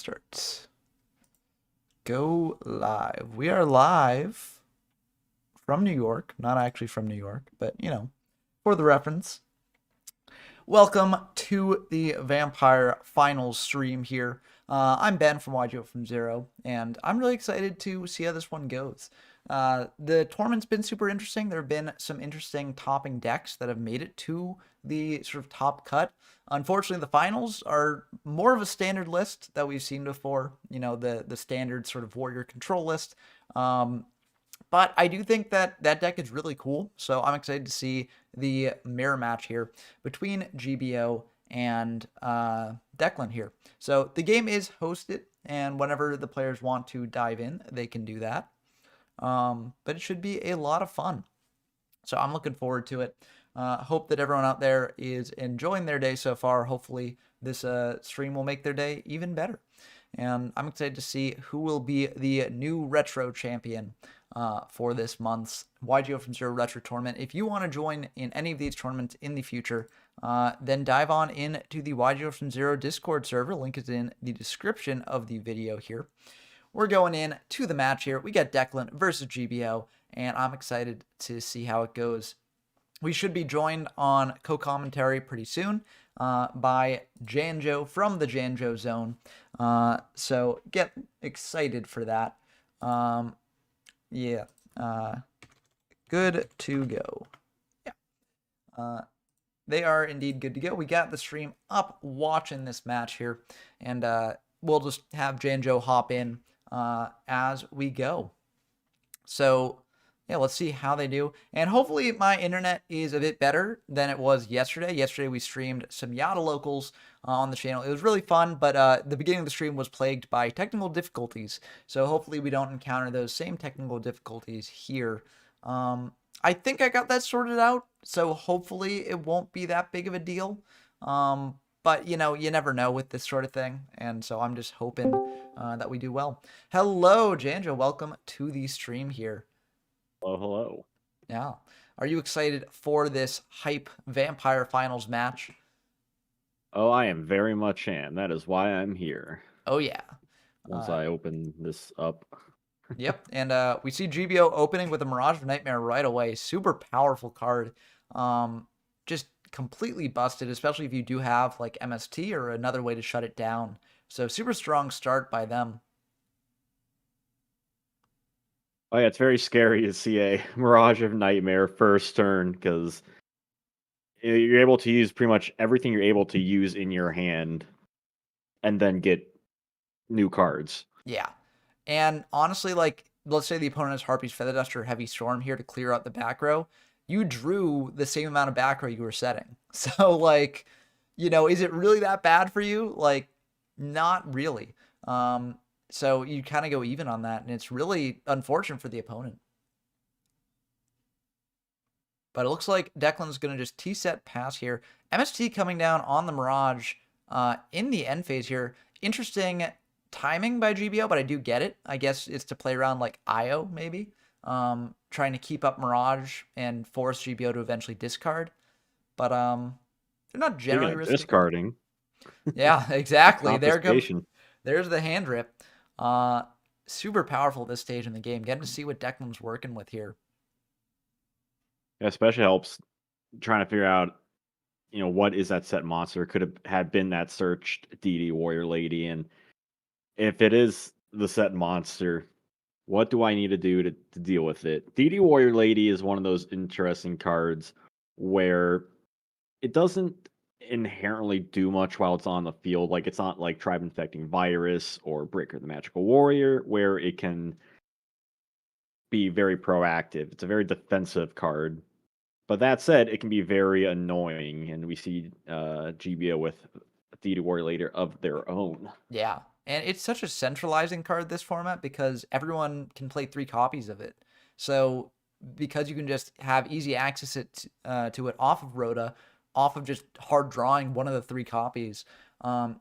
Starts. Go live. We are live from New York. Not actually from New York, but for the reference. Welcome to the Vampire Finals stream here. I'm Ben from Janjo from Zero, and I'm really excited to see how this one goes. The tournament's been super interesting. There have been some interesting topping decks that have made it to the sort of top cut. Unfortunately, the finals are more of a standard list that we've seen before. The standard sort of warrior control list. But I do think that deck is really cool, so I'm excited to see the mirror match here between GBO and Declan here. So the game is hosted, and whenever the players want to dive in, they can do that. But it should be a lot of fun. So I'm looking forward to it. Hope that everyone out there is enjoying their day so far. Hopefully this stream will make their day even better. And I'm excited to see who will be the new retro champion for this month's YGO from Zero Retro Tournament. If you want to join in any of these tournaments in the future, then dive on into the YGO from Zero Discord server. Link is in the description of the video here. We're going in to the match here. We got Declan versus GBO, and I'm excited to see how it goes. We should be joined on co-commentary pretty soon by Janjo from the JanjoZone. So get excited for that. Yeah. Good to go. Yeah. They are indeed good to go. We got the stream up watching this match here, and we'll just have Janjo hop in as we go. So yeah, let's see how they do. And hopefully my internet is a bit better than it was yesterday. Yesterday we streamed some Yada locals on the channel. It was really fun, but the beginning of the stream was plagued by technical difficulties. So hopefully we don't encounter those same technical difficulties here. I think I got that sorted out, so hopefully it won't be that big of a deal. But, you never know with this sort of thing, and so I'm just hoping that we do well. Hello, Janjo. Welcome to the stream here. Hello. Yeah. Are you excited for this hype Vampire Finals match? Oh, I am very much am. That is why I'm here. Oh, yeah. Once I open this up. Yep, and we see GBO opening with a Mirage of Nightmare right away. Super powerful card. Just completely busted, especially if you do have like MST or another way to shut it down. So super strong start by them. Oh yeah, it's very scary to see a Mirage of Nightmare first turn, because you're able to use pretty much everything you're able to use in your hand and then get new cards. Yeah. And honestly, like, let's say the opponent has Harpy's Feather Dust or Heavy Storm here to clear out the back row. You drew the same amount of back row you were setting. So, like, is it really that bad for you? Like, not really. So you kind of go even on that, and it's really unfortunate for the opponent. But it looks like Declan's going to just T-set pass here. MST coming down on the Mirage in the end phase here. Interesting timing by GBO, but I do get it. I guess it's to play around like IO, maybe. Trying to keep up Mirage and force GBO to eventually discard. But they're not generally risky. Discarding. Yeah, exactly. There's the hand rip. Super powerful at this stage in the game. Getting to see what Declan's working with here. Yeah, especially helps trying to figure out, what is that set monster? Could have been that searched DD Warrior Lady, and if it is the set monster, what do I need to do to deal with it? DD Warrior Lady is one of those interesting cards where it doesn't inherently do much while it's on the field. Like, it's not like Tribe Infecting Virus or Breaker the Magical Warrior, where it can be very proactive. It's a very defensive card. But that said, it can be very annoying, and we see GBO with DD Warrior Lady of their own. Yeah. And it's such a centralizing card, this format, because everyone can play 3 copies of it. So because you can just have easy access to it off of Rhoda, off of just hard drawing one of the 3 copies,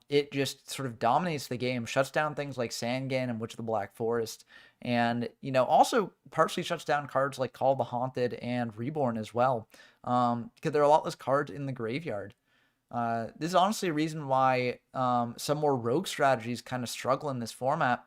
it just sort of dominates the game, shuts down things like Sangan and Witch of the Black Forest, and also partially shuts down cards like Call of the Haunted and Reborn as well, because there are a lot less cards in the graveyard. This is honestly a reason why some more rogue strategies kind of struggle in this format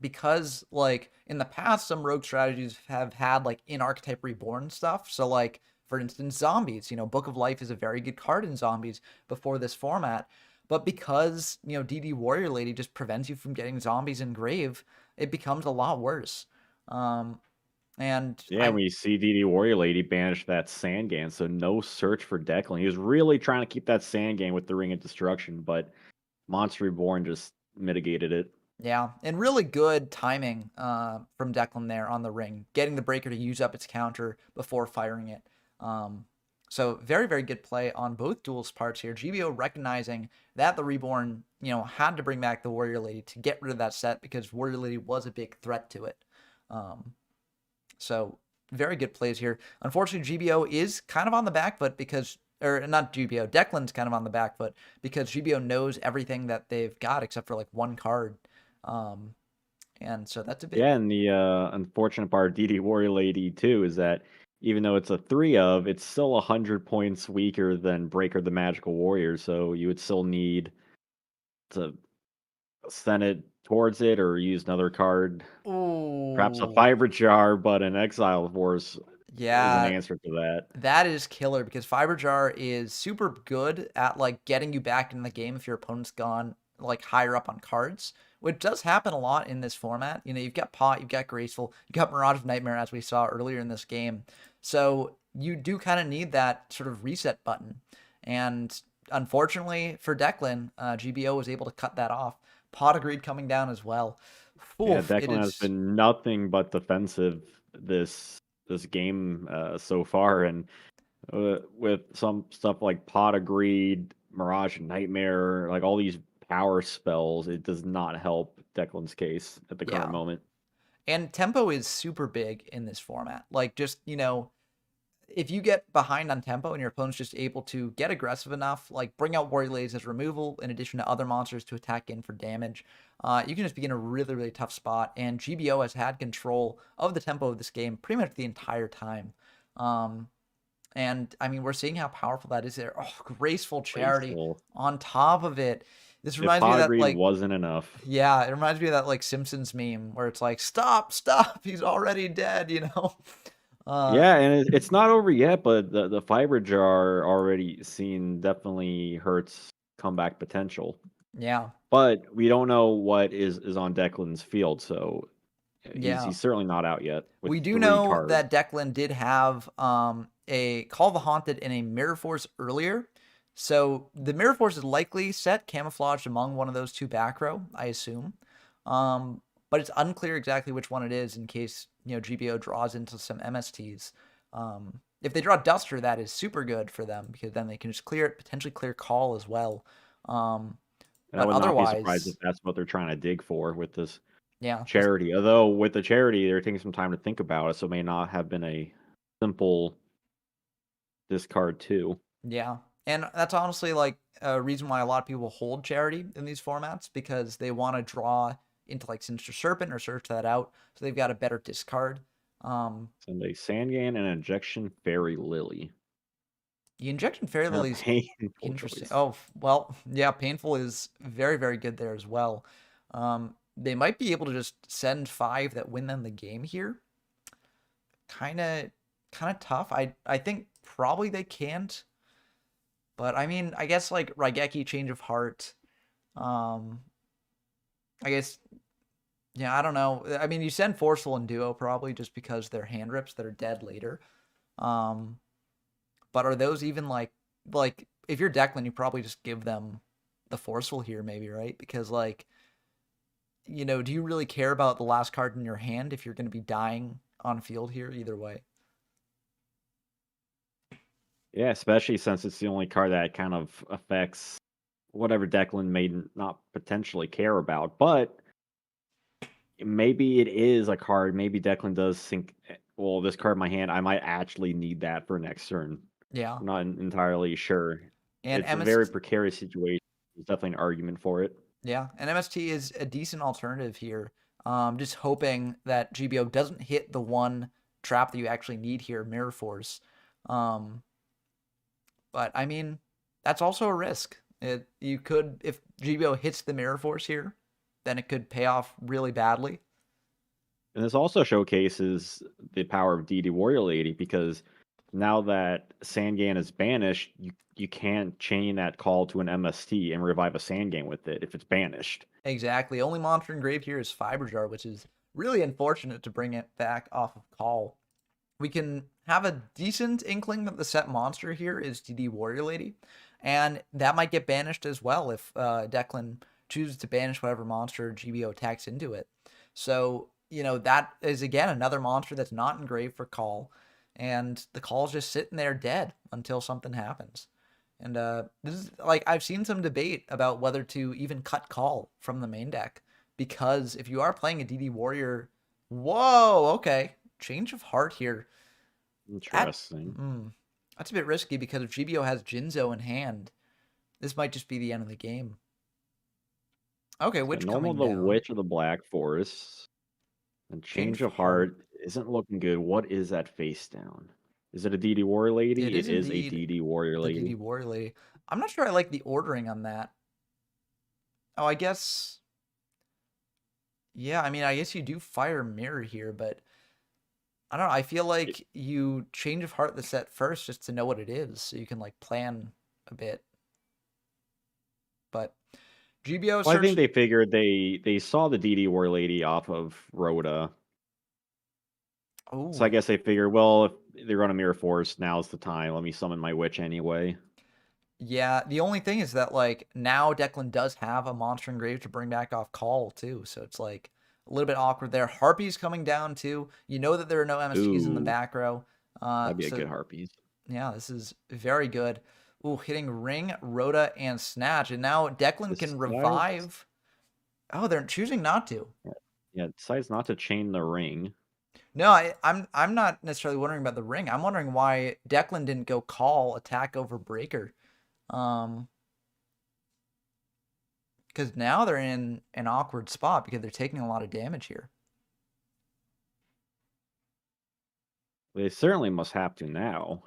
because like in the past some rogue strategies have had like in archetype reborn stuff, so like for instance zombies, Book of Life is a very good card in zombies before this format, but because DD Warrior Lady just prevents you from getting zombies in grave, it becomes a lot worse. um and Yeah, I'm we see DD Warrior Lady banish that Sandgan, so no search for Declan. He was really trying to keep that Sandgan with the Ring of Destruction, but Monster Reborn just mitigated it. Yeah, and really good timing from Declan there on the ring, getting the breaker to use up its counter before firing it. Um, so very, very good play on both duels' parts here. GBO recognizing that the Reborn, had to bring back the Warrior Lady to get rid of that set because Warrior Lady was a big threat to it. Um, so very good plays here. Unfortunately, GBO is kind of on the back foot because, or not GBO, Declan's kind of on the back foot because GBO knows everything that they've got except for like one card. Um, and so that's a bit. Yeah, and the unfortunate part of DD Warrior Lady too is that even though it's a 3 of, it's still 100 points weaker than Breaker the Magical Warrior, so you would still need to send it towards it or use another card. Perhaps a Ooh, Fiber Jar, but an Exile Force is an yeah, answer to that. that is killer because Fiber Jar is super good at like getting you back in the game if your opponent's gone like higher up on cards, which does happen a lot in this format. You've got Pot, you've got Graceful, you got Mirage of Nightmare as we saw earlier in this game. So you do kind of need that sort of reset button. And unfortunately for Declan, GBO was able to cut that off. Pot of Greed coming down as well. Yeah, Oof, it Declan has is. been nothing but defensive this game so far, and with some stuff like Pot of Greed, Mirage and Nightmare, like all these power spells, it does not help Declan's case at the current Yeah. moment. And tempo is super big in this format. Like, just, if you get behind on tempo and your opponent's just able to get aggressive enough, like bring out Warrior Ladies as removal in addition to other monsters to attack in for damage, you can just be in a really, really tough spot. And GBO has had control of the tempo of this game pretty much the entire time. Um, and I mean, we're seeing how powerful that is there. Oh, Graceful Charity Graceful. on top of it. This If reminds me Pot of of that, Greed like, wasn't enough. yeah, it reminds me of that like Simpsons meme where it's like, stop, stop, he's already dead. Uh, Yeah, and it's not over yet, but the Fiber Jar already seen definitely hurts comeback potential. yeah, But we don't know what is on Declan's field, so yeah. he's certainly not out yet with We do 3 know cards. that Declan did have a Call of the Haunted and a Mirror Force earlier. So the Mirror Force is likely set camouflaged among one of those two back row, I assume. But it's unclear exactly which one it is in case, GBO draws into some MSTs. If they draw Duster, that is super good for them because then they can just clear it, potentially clear Call as well. Um, And I but would not be surprised if otherwise, that's what they're trying to dig for with this yeah, charity. Although with the charity, they're taking some time to think about it, so it may not have been a simple discard too. yeah. And that's honestly like a reason why a lot of people hold charity in these formats because they want to draw into like Sinister Serpent or search that out. So they've got a better discard. Um, Send a Sandgan and an Injection Fairy Lily. the Injection Fairy A Lily's painful interesting. choice. Oh, well, yeah, Painful is very, very good there as well. They might be able to just send 5 that win them the game here. Kind of tough. I think probably they can't. But I mean, I guess like Raigeki Change of Heart. Um, I guess, yeah, I don't know. I mean, you send Forceful and Duo probably just because they're hand rips that are dead later. Um, but are those even like if you're Declan, you probably just give them the Forceful here, maybe, right? Because like, do you really care about the last card in your hand if you're going to be dying on field here either way? Yeah, especially since it's the only card that kind of affects whatever Declan may not potentially care about. But maybe it is a card. Maybe Declan does think, well, this card in my hand, I might actually need that for next turn. Yeah. I'm not entirely sure. And It's a very MS precarious situation. There's definitely an argument for it. Yeah, and MST is a decent alternative here. Just hoping that GBO doesn't hit the one trap that you actually need here, Mirror Force. Um, but I mean, that's also a risk. You could, if GBO hits the Mirror Force here, then it could pay off really badly. And this also showcases the power of DD Warrior Lady because now that Sangan is banished, you can't chain that call to an MST and revive a Sangan with it if it's banished. Exactly. Only monster engraved here is Fiber Jar, which is really unfortunate to bring it back off of call. We can have a decent inkling that the set monster here is DD Warrior Lady, and that might get banished as well if Declan chooses to banish whatever monster GBO attacks into it. So, that is again another monster that's not engraved for call, and the call's just sitting there dead until something happens. And this is like I've seen some debate about whether to even cut call from the main deck because if you are playing a DD Warrior, whoa, okay, change of heart here. That Interesting. that's a bit risky because if GBO has Janjo in hand, this might just be the end of the game. Okay, So Witch normal coming the down. Witch of the Black Forest. And Change Change of of heart. Heart isn't looking good. What is that face down? Is it a DD Warrior It Lady? is It is a indeed DD Warrior the DD Lady. Warrior Lady. I'm not sure I like the ordering on that. Oh, I guess. Yeah, I mean, I guess you do fire mirror here, but I don't know. I feel It- like you change of heart the set first just to know what it is, so you can like plan a bit. But GBO Well, I think search. they figured they saw the DD Warrior Lady off of Rhoda. So I Oh, guess they figured, well, if they're on a Mirror Force, now's the time. Let me summon my witch anyway. yeah, the only thing is that like now Declan does have a monster engraved to bring back off call too, so it's like a little bit awkward there. Harpy's coming down too. You know that there are no MSTs in the Ooh, back row. that'd be a So good Harpies. yeah, this is very good. Ooh, hitting Ring, Rhoda, and Snatch, and now Declan can Decides, revive. Oh, they're choosing not to. yeah, yeah, decides not to chain the ring. No, I'm not necessarily wondering about the ring. I'm wondering why Declan didn't go call attack over breaker. Um, because now they're in an awkward spot because they're taking a lot of damage here. They certainly must have to now.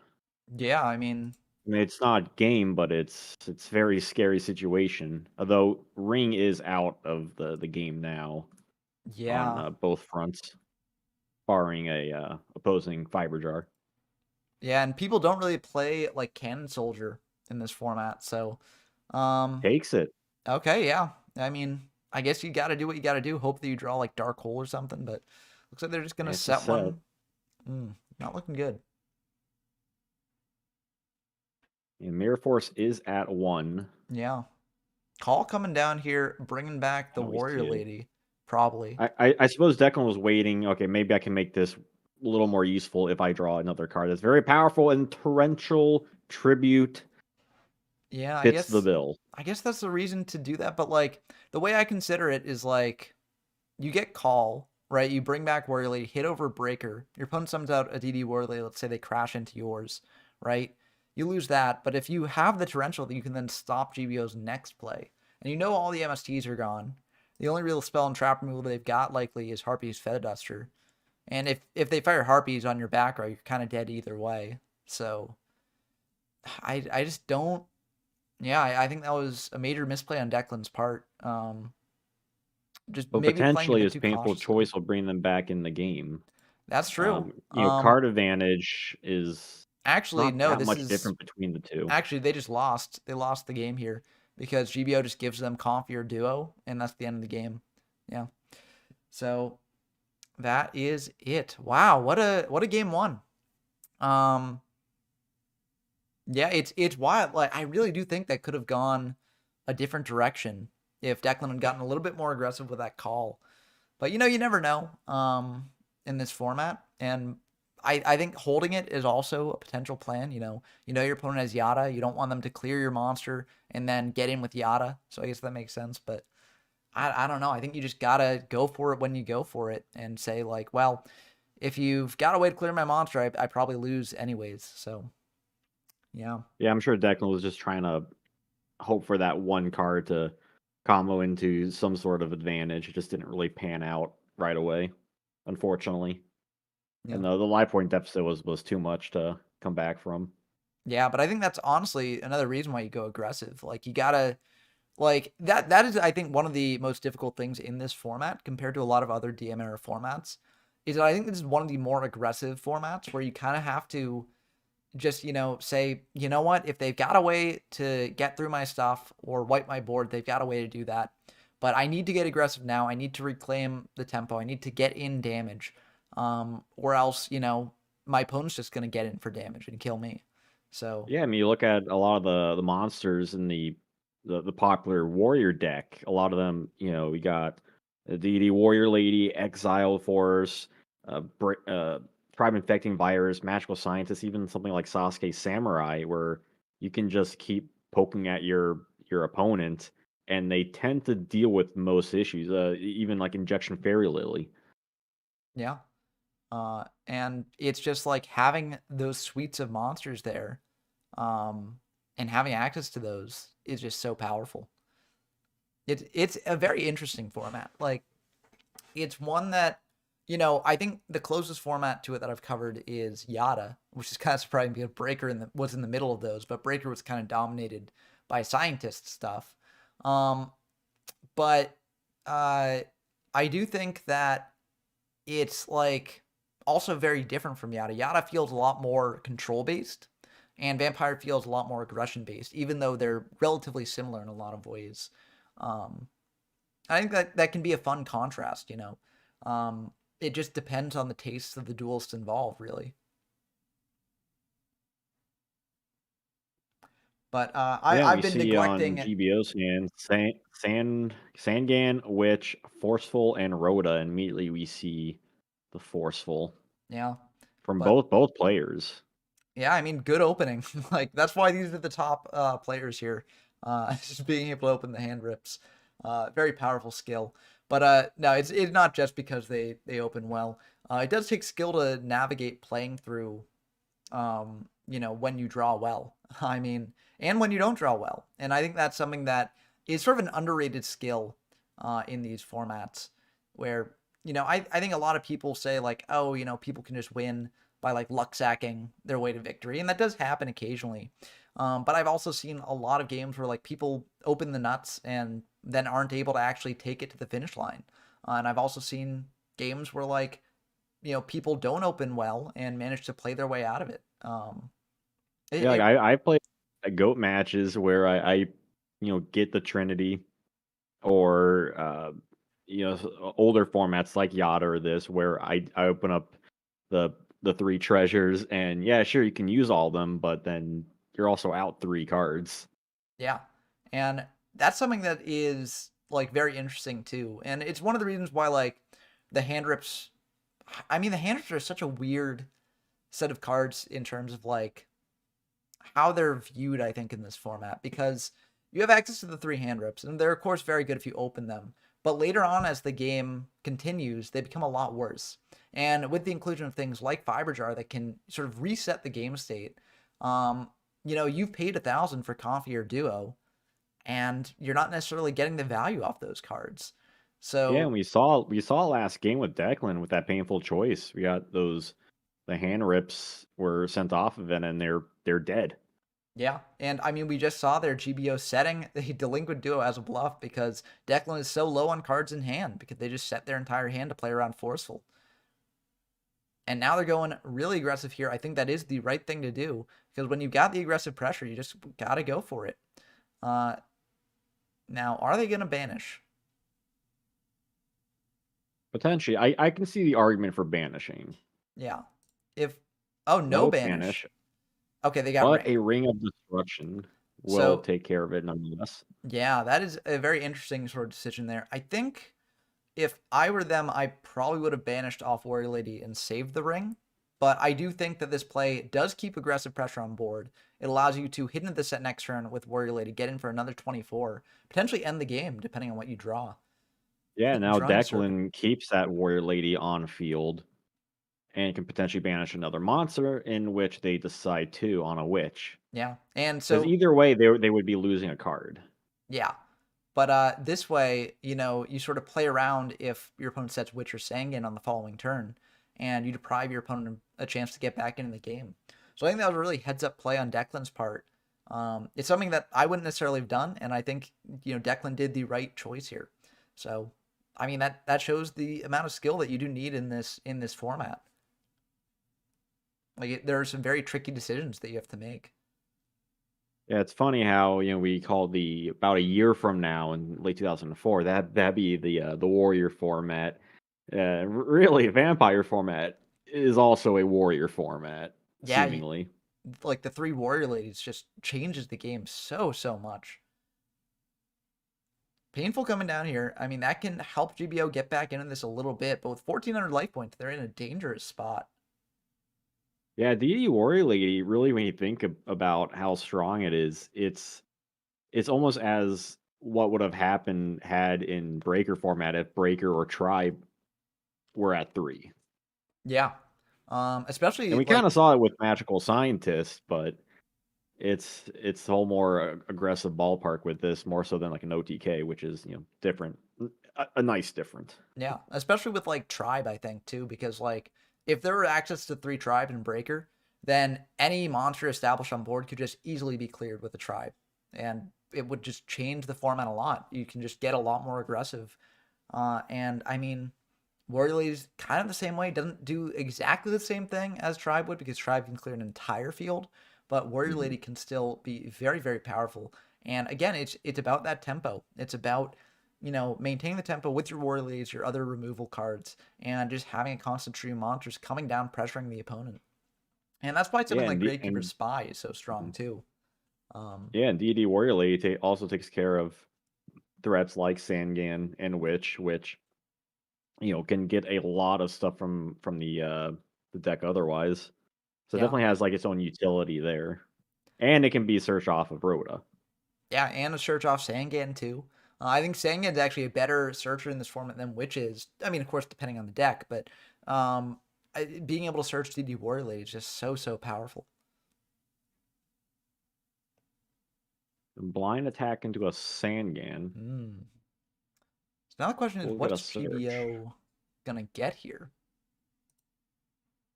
Yeah, I mean, I mean, it's not game, but it's very scary situation. Although Ring is out of the game now on yeah, both fronts, barring a opposing Fiber Jar. yeah, and people don't really play like Cannon Soldier in this format, so um, Takes it. okay, yeah. I mean, I guess you got to do what you got to do. Hope that you draw like Dark Hole or something, but looks like they're just gonna It's a set set. one. Not looking good. And Mirror Force is at 1. Yeah, Call coming down here, bringing back the Oh, we Warrior see it. Lady, probably. I suppose Declan was waiting. Okay, maybe I can make this a little more useful if I draw another card that's very powerful and torrential tribute Yeah, I fits the guess bill. I guess that's the reason to do that, but like the way I consider it is like you get call, right? You bring back Warrior Lady, hit over Breaker. Your opponent summons out a DD Warrior Lady, let's say they crash into yours, right? You lose that, but if you have the torrential, you can then stop GBO's next play. And you know all the MSTs are gone. The only real spell and trap removal they've got likely is Harpy's Feather Duster. And if they fire Harpies on your back row, you're kind of dead either way. So I just don't. Yeah, I think that was a major misplay on Declan's part. Just But maybe playing a potentially bit his too painful cautiously. choice will bring them back in the game. That's true. Card advantage is Actually, not no, that this much is different between the two. actually they just lost. They lost the game here because GBO just gives them Confier Duo, and that's the end of the game. Yeah. So that is it. Wow, what a game one. Um, yeah, it's wild. Like I really do think that could have gone a different direction if Declan had gotten a little bit more aggressive with that call. But you never know in this format. And I think holding it is also a potential plan. You know your opponent has Yada. You don't want them to clear your monster and then get in with Yada. So I guess that makes sense. But I don't know. I think you just gotta go for it when you go for it and say like, well, if you've got a way to clear my monster, I probably lose anyways. So yeah. Yeah, I'm sure Declan was just trying to hope for that one card to combo into some sort of advantage. It just didn't really pan out right away, unfortunately. Yeah. And the life point deficit was too much to come back from. Yeah, but I think that's honestly another reason why you go aggressive. Like you gotta like that is I think one of the most difficult things in this format compared to a lot of other DM era formats is that I think this is one of the more aggressive formats where you kind of have to just, say, you know what, if they've got a way to get through my stuff or wipe my board, they've got a way to do that. But I need to get aggressive now. I need to reclaim the tempo. I need to get in damage. Or else, my opponent's just going to get in for damage and kill me. So, Yeah, I mean, you look at a lot of the monsters in the popular warrior deck. A lot of them, we got the deity warrior lady, exile force, tribe infecting virus, magical scientist, even something like Sasuke samurai, where you can just keep poking at your opponent, and they tend to deal with most issues. Even like injection fairy lily. yeah. And it's just like having those suites of monsters there, and having access to those is just so powerful. It's a very interesting format. Like it's one that, I think the closest format to it that I've covered is Yada, which is kind of surprising because Breaker was in the middle of those, but Breaker was kind of dominated by scientist stuff. Um, but uh, I do think that it's like also very different from Yada. Yada feels a lot more control based, and Vampire feels a lot more aggression based, even though they're relatively similar in a lot of ways. Um, I think that can be a fun contrast, it just depends on the tastes of the duelists involved, really. But Yeah, I've we been see on neglecting. GBO's hand Sangan, Witch, Forceful, and Rhoda. And immediately we see the Forceful Yeah, from but both players. yeah, I mean, good opening. Like that's why these are the top players here. Just being able to open the hand rips, very powerful skill. But no, it's not just because they open well. It does take skill to navigate playing through, when you draw well. I mean, and when you don't draw well. And I think that's something that is sort of an underrated skill in these formats where, I think a lot of people say like, oh, people can just win by like luck sacking their way to victory. And that does happen occasionally. But I've also seen a lot of games where like people open the nuts and then aren't able to actually take it to the finish line. And I've also seen games where like, people don't open well and manage to play their way out of it. Yeah, like It I play goat matches where I get the Trinity or older formats like Yada or this where I open up the the three treasures and yeah, sure you can use all of them, but then you're also out three cards. Yeah. And that's something that is like very interesting too. And it's one of the reasons why like the hand rips I mean the hand rips are such a weird set of cards in terms of like how they're viewed, I think, in this format because you have access to the three hand rips, and they're of course very good if you open them. But later on, as the game continues, they become a lot worse. And with the inclusion of things like Fiber Jar that can sort of reset the game state, um, you've paid 1,000 for Coffee or Duo, and you're not necessarily getting the value off those cards. Yeah, and So we saw last game with Declan with that painful choice. We got the hand rips were sent off of it and they're dead. yeah, and I mean we just saw their GBO setting the Delinquent Duo as a bluff because Declan is so low on cards in hand because they just set their entire hand to play around Forceful. And now they're going really aggressive here. I think that is the right thing to do because when you've got the aggressive pressure, you just got to go for it. Uh, Now, are they going to banish? Potentially. I can see the argument for banishing. Yeah. If, oh, no No banish, banish. Okay, they got but ring. a ring of destruction will So, take care of it nonetheless. yeah, that is a very interesting sort of decision there. I think if I were them, I probably would have banished off Warrior Lady and saved the ring. But I do think that this play does keep aggressive pressure on board. It allows you to hit into the set next turn with Warrior Lady, get in for another 24, potentially end the game depending on what you draw. Yeah, now Drawing a serpent. Declan keeps that warrior lady on field and can potentially banish another monster in which they decide to on a witch. Yeah. And Because so, either way, they would be losing a card. yeah. But this way, you sort of play around if your opponent sets Witch or Sanguine on the following turn, and you deprive your opponent a chance to get back into the game. So I think that was a really heads up play on Declan's part. It's something that I wouldn't necessarily have done, and I think Declan did the right choice here. So I mean that shows the amount of skill that you do need in this format. Like there are some very tricky decisions that you have to make. Yeah, it's funny how we called the about a year from now in late 2004 that'd be the warrior format. Really, vampire format is also a warrior format, Yeah, seemingly. like the three warrior ladies just changes the game so much. Painful coming down here. I mean, that can help GBO get back into this a little bit, but with 1,400 life points, they're in a dangerous spot. Yeah, DD Warrior Lady, really, when you think about how strong it is, it's almost as what would have happened had in Breaker format if Breaker or Tribe were at 3. Yeah. And Especially we kind like of saw it with Magical Scientist, but it's a whole more aggressive ballpark with this, more so than like an OTK, which is different, a nice different. yeah, especially with like tribe, I think too, because like if there were access to three tribe and breaker, then any monster established on board could just easily be cleared with a tribe, and it would just change the format a lot. You can just get a lot more aggressive, and I mean, Warrior Lady's kind of the same way. Doesn't do exactly the same thing as tribe would because tribe can clear an entire field, but Warrior Mhm. Lady can still be very powerful. And again, it's about that tempo. It's about maintaining the tempo with your Warrior Ladies, your other removal cards, and just having a constant stream of monsters coming down, pressuring the opponent. And that's why Yeah, something like Gravekeeper's Spy is so strong mhm. too. Um, Yeah, and DD Warrior Lady also takes care of threats like Sangan and Witch, which can get a lot of stuff from the deck otherwise. So it yeah, definitely has like its own utility there, and it can be searched off of Rhoda. yeah, and a search off Sangan too. I think Sangan's actually a better searcher in this format than Witch is. I mean, of course, depending on the deck, but being able to search DD Warrior Lady is just so powerful. Blind attack into a Sangan. Hmm. So now the question is, We'll get a what's search. GBO gonna get here?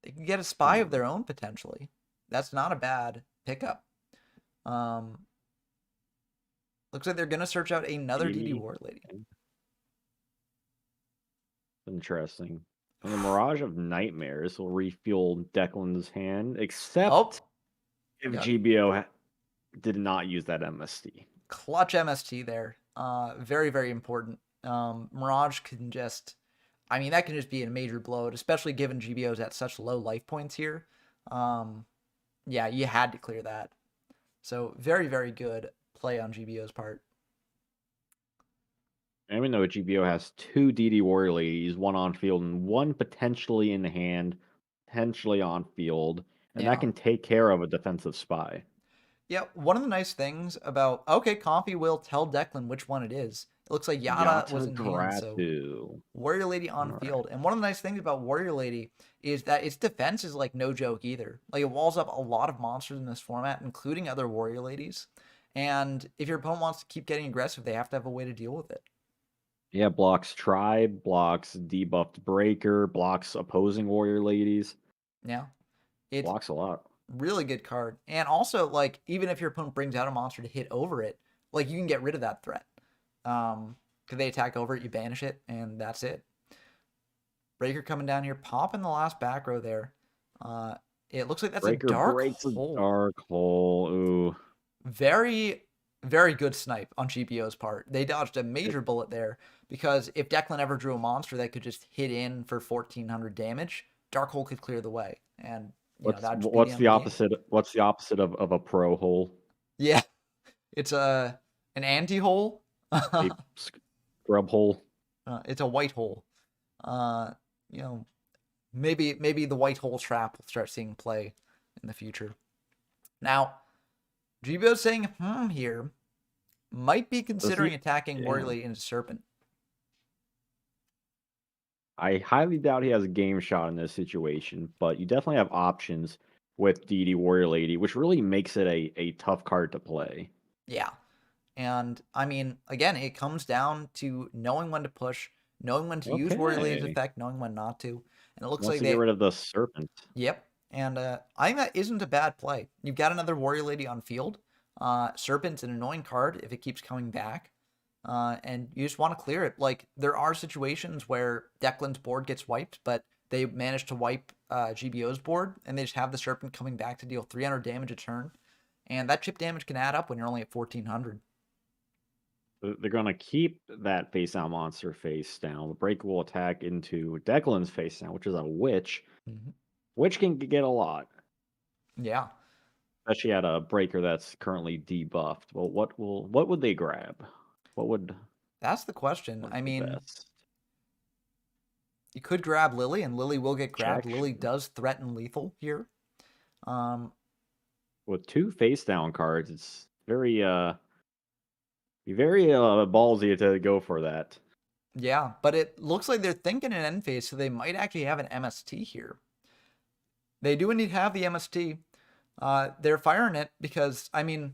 They can get a spy of Hmm. their own potentially. That's not a bad pickup. Um, looks like they're gonna search out another DD DD. Warrior Lady. Interesting. And the Mirage of Nightmares will refuel Declan's hand, except Oh, if yeah, GBO did not use that MST. clutch MST there. Very important. Mirage can just, I mean, that can just be a major blow, especially given GBO's at such low life points here. Um, yeah, you had to clear that. So very good play on GBO's part. And we know GBO has 2 DD Warrior Ladies, one on field and one potentially in the hand, potentially on field, and that Yeah. can take care of a defensive spy. Yeah, one of the nice things about okay, Coffee will tell Declan which one it is. It looks like Yada was Yata in hand, so Gratu. Warrior Lady on All right. field. And one of the nice things about Warrior Lady is that its defense is like no joke either. Like it walls up a lot of monsters in this format, including other Warrior Ladies. And if your opponent wants to keep getting aggressive, they have to have a way to deal with it. Yeah, blocks Tribe, blocks debuffed Breaker, blocks opposing Warrior Ladies, Yeah. It's blocks a lot. really good card. And also, like, even if your opponent brings out a monster to hit over it, like you can get rid of that threat. Because they attack over it, you banish it, and that's it. Breaker coming down here, popping the last back row there. Uh, it looks like that's a Breaker dark breaks a hole. dark hole. Ooh. Very good snipe on GPO's part. They dodged a It, major bullet there because if Declan ever drew a monster that could just hit in for 1,400 damage, Dark Hole could clear the way, and that'd just be the what's end of the the game. opposite? What's the opposite of a pro hole? Yeah, it's an anti hole. A scrub hole. It's a white hole. Uh, you know, maybe the white hole trap will start seeing play in the future. Now, GBO's saying here might be Does he? considering attacking Warrior Yeah. Lady into Serpent. I highly doubt he has a game shot in this situation, but you definitely have options with DD Warrior Lady, which really makes it a tough card to play. Yeah. And I mean, again, it comes down to knowing when to push, knowing when to use Warrior Lady's Okay. effect, knowing when not to. And it looks Wants like to get they, rid of the serpent. yep. And I think that isn't a bad play. You've got another Warrior Lady on field. Serpent's an annoying card if it keeps coming back. And you just want to clear it. Like, there are situations where Declan's board gets wiped, but they manage to wipe GBO's board, and they just have the Serpent coming back to deal 300 damage a turn. And that chip damage can add up when you're only at 1400. They're going to keep that face down monster face down. The break will attack into Declan's face down, which is a witch. Mm-hmm. Witch can get a lot, Yeah, especially at a breaker that's currently debuffed. Well, what would they grab? that's the question. What's I the mean, best? you could grab Lily, and Lily will get grabbed. Check. Lily does threaten lethal here. With 2 face down cards, it's very ballsy to go for that. Yeah, but it looks like they're thinking an end phase, so they might actually have an MST here. They do indeed have the MST. They're firing it because, I mean,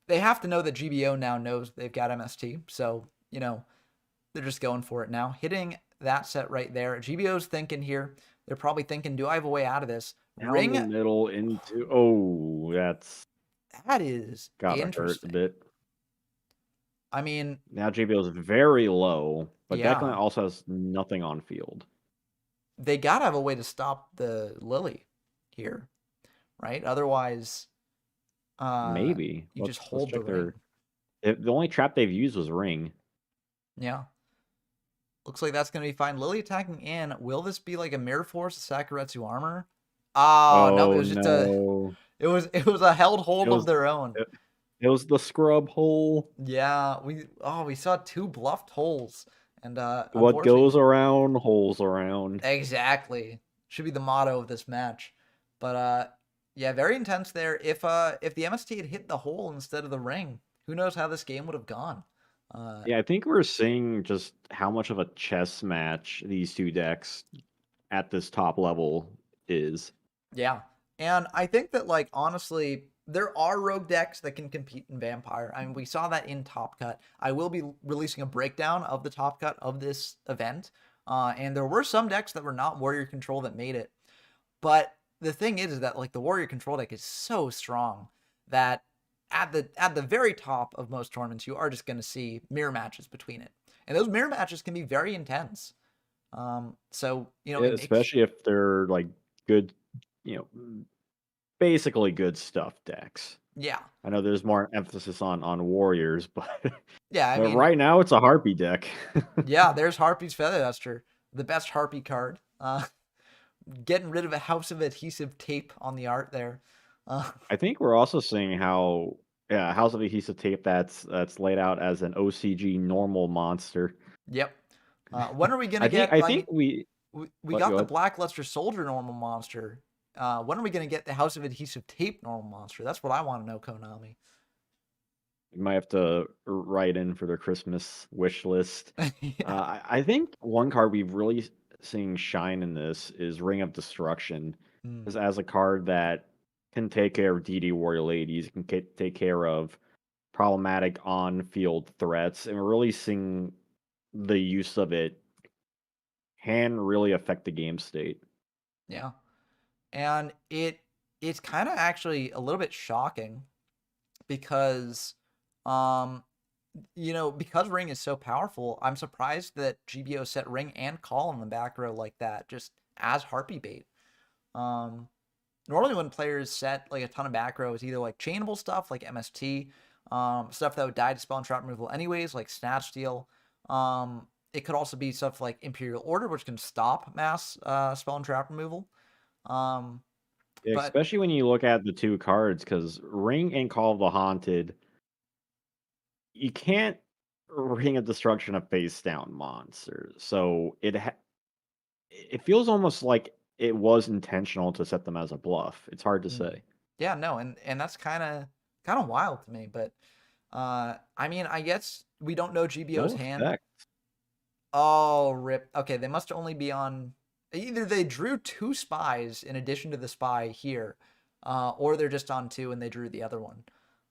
they have to know that GBO now knows they've got MST. So, they're just going for it now. Hitting that set right there. GBO's thinking here. They're probably thinking, do I have a way out of this? Down the middle into... Oh, that is gotta hurt a interesting. bit. I mean, now JBL is very low, but yeah, Declan also has nothing on field. they got to have a way to stop the Lily here, right? Otherwise, Maybe. you just Let's hold the check ring. The only trap they've used was ring. Yeah. Looks like that's going to be fine. Lily attacking in. Will this be like a Mirror Force, a Sakuretsu armor? Oh, no, it Oh was just a no! it was a held It hold of was their own. it, it was the scrub hole. Yeah, we saw 2 bluffed holes, and What unfortunately, goes around, holes around. exactly, should be the motto of this match. But yeah, very intense there. If the MST had hit the hole instead of the ring, who knows how this game would have gone. Yeah, I think we're seeing just how much of a chess match these 2 decks at this top level is. Yeah. And I think that, like, honestly, there are rogue decks that can compete in Vampire. I mean, we saw that in Top Cut. I will be releasing a breakdown of the Top Cut of this event. And there were some decks that were not Warrior Control that made it. But the thing is that, like, the Warrior Control deck is so strong that at the very top of most tournaments, you are just going to see mirror matches between it. And those mirror matches can be very intense. So, it makes... Especially if they're like good, you know, basically good stuff decks. Yeah. I know there's more emphasis on warriors, but Yeah, I but mean, right now it's a harpy deck. yeah, there's Harpy's Feather Duster, the best Harpy card. Getting rid of a House of Adhesive Tape on the art there. I think we're also seeing how House of Adhesive Tape that's laid out as an OCG normal monster. Yep. When are we gonna I think get? I I think mean, we we what got go the ahead. Blackluster Soldier normal monster. When are we gonna get the House of Adhesive Tape normal monster? That's what I want to know, Konami. You might have to write in for their Christmas wish list. Yeah. I think one card we've really seen shine in this is Ring of Destruction, Mm, as a card that can take care of DD Warrior Ladies, can take care of problematic on-field threats, and we're really seeing the use of it can really affect the game state. yeah. And it's kind of actually a little bit shocking because um because Ring is so powerful, I'm surprised that GBO set Ring and Call in the back row like that, just as Harpy bait. Um, Normally when players set like a ton of back row, it's either like chainable stuff like MST, stuff that would die to spell and trap removal anyways, like Snatch Steal. It could also be stuff like Imperial Order, which can stop mass spell and trap removal. Um, Yeah, but especially when you look at the 2 cards, because Ring and Call of the Haunted, you can't Ring of Destruction a face down monster. So it feels almost like it was intentional to set them as a bluff. It's hard to mm, say. yeah, no, and that's kind of wild to me. But I mean, I guess we don't know GBO's No hand. effect. Oh, rip. Okay, they must only be on. Either they drew 2 spies in addition to the spy here, or they're just on 2 and they drew the other one.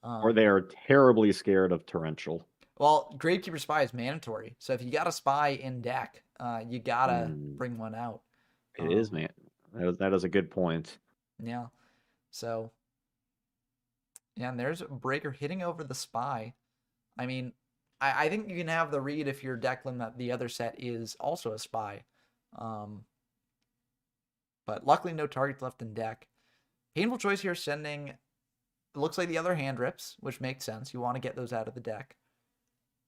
Or they are terribly scared of Torrential. Well, Gravekeeper Spy is mandatory, so if you got a spy in deck, you gotta Mm, bring one out. it is, Um, man. That is a good point. Yeah. So yeah, and there's Breaker hitting over the Spy. I mean, I think you can have the read if you're Declan that the other set is also a Spy. Um, but luckily, no targets left in deck. Painful choice here, sending. It looks like the other hand rips, which makes sense. You want to get those out of the deck.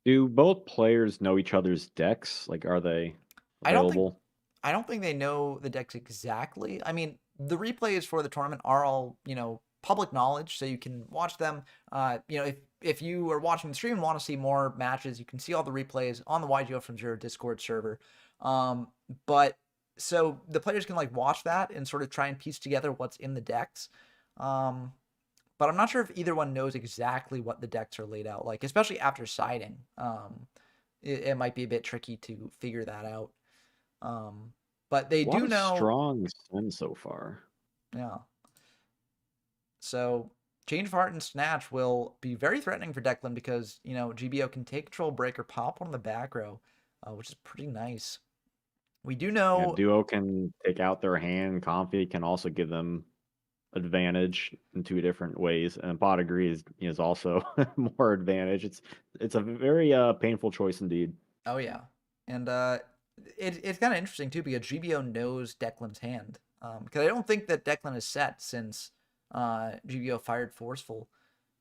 Do both players know each other's decks? Like, are they I don't think available? I don't think they know the decks exactly. I mean, the replays for the tournament are all, public knowledge, so you can watch them. If you are watching the stream and want to see more matches, you can see all the replays on the YGO from Zero Discord server. But so the players can like watch that and sort of try and piece together what's in the decks. Um, but I'm not sure if either one knows exactly what the decks are laid out like, especially after siding. It might be a bit tricky to figure that out. But they A lot do of know, strong send so far. yeah. So Change of Heart and Snatch will be very threatening for Declan because GBO can take control, break, or pop one on the back row, which is pretty nice. We do Yeah, know, Duo can take out their hand. Comfy can also give them advantage in two different ways, and pot agree is also more advantage. It's a very painful choice indeed. oh yeah, and it's kind of interesting too because GBO knows Declan's hand. Because I don't think that Declan is set since GBO fired Forceful,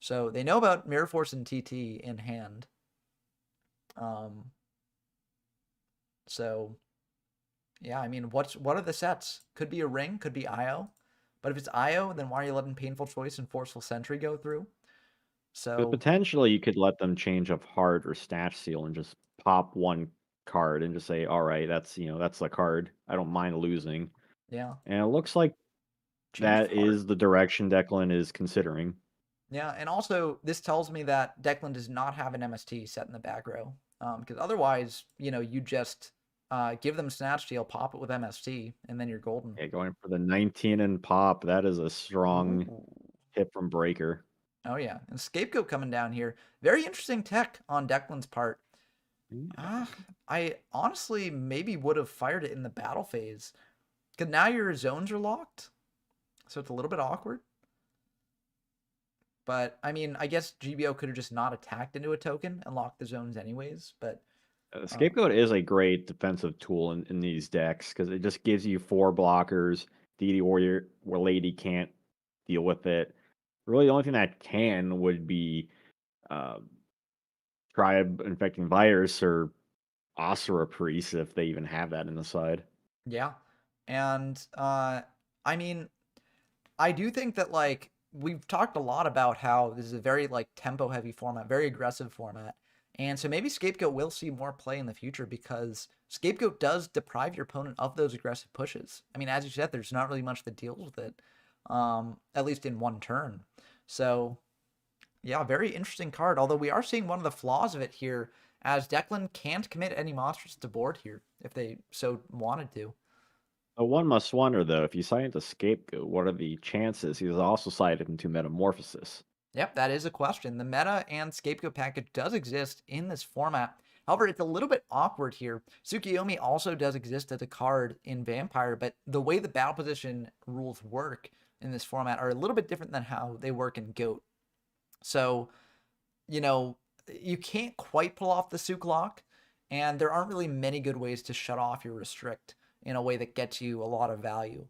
so they know about Mirror Force and TT in hand. Um, so yeah, I mean, what are the sets? Could be a ring, could be IO. But if it's IO, then why are you letting Painful Choice and Forceful Sentry go through? But So potentially, you could let them change of heart or snatch seal and just pop one card and just say, "All right, that's the card. I don't mind losing." yeah, And it looks like change of that heart. is the direction Declan is considering. Yeah, and also this tells me that Declan does not have an MST set in the back row. Because otherwise, you just give them Snatch Steal, pop it with MST, and then you're golden. Yeah, going for the 19 and pop. That is a strong Ooh. hit from Breaker. Oh yeah, and Scapegoat coming down here. Very interesting tech on Declan's part. Yeah. Ah, I honestly maybe would have fired it in the battle phase. Because now your zones are locked, so it's a little bit awkward. But I mean, I guess GBO could have just not attacked into a token and locked the zones anyways. But uh, Scapegoat is a great defensive tool in these decks because it just gives you four blockers. Deity Warrior or Lady can't deal with it. Really, the only thing that can would be uh, Tribe Infecting Virus or Asura Priest if they even have that in the side. yeah, and I mean, I do think that like we've talked a lot about how this is a very like tempo heavy format, very aggressive format. And so maybe Scapegoat will see more play in the future because Scapegoat does deprive your opponent of those aggressive pushes. I mean, as you said, there's not really much that deals with it, at least in one turn. So yeah, very interesting card. Although we are seeing one of the flaws of it here, as Declan can't commit any monsters to board here if they so wanted to. One must wonder, though, if you sign into Scapegoat, what are the chances he's also cited into Metamorphosis? Yep, that is a question. The meta and scapegoat package does exist in this format. However, it's a little bit awkward here. Tsukiyomi also does exist as a card in Vampire, but the way the battle position rules work in this format are a little bit different than how they work in Goat. So, you know, you can't quite pull off the Sook lock, and there aren't really many good ways to shut off your restrict in a way that gets you a lot of value.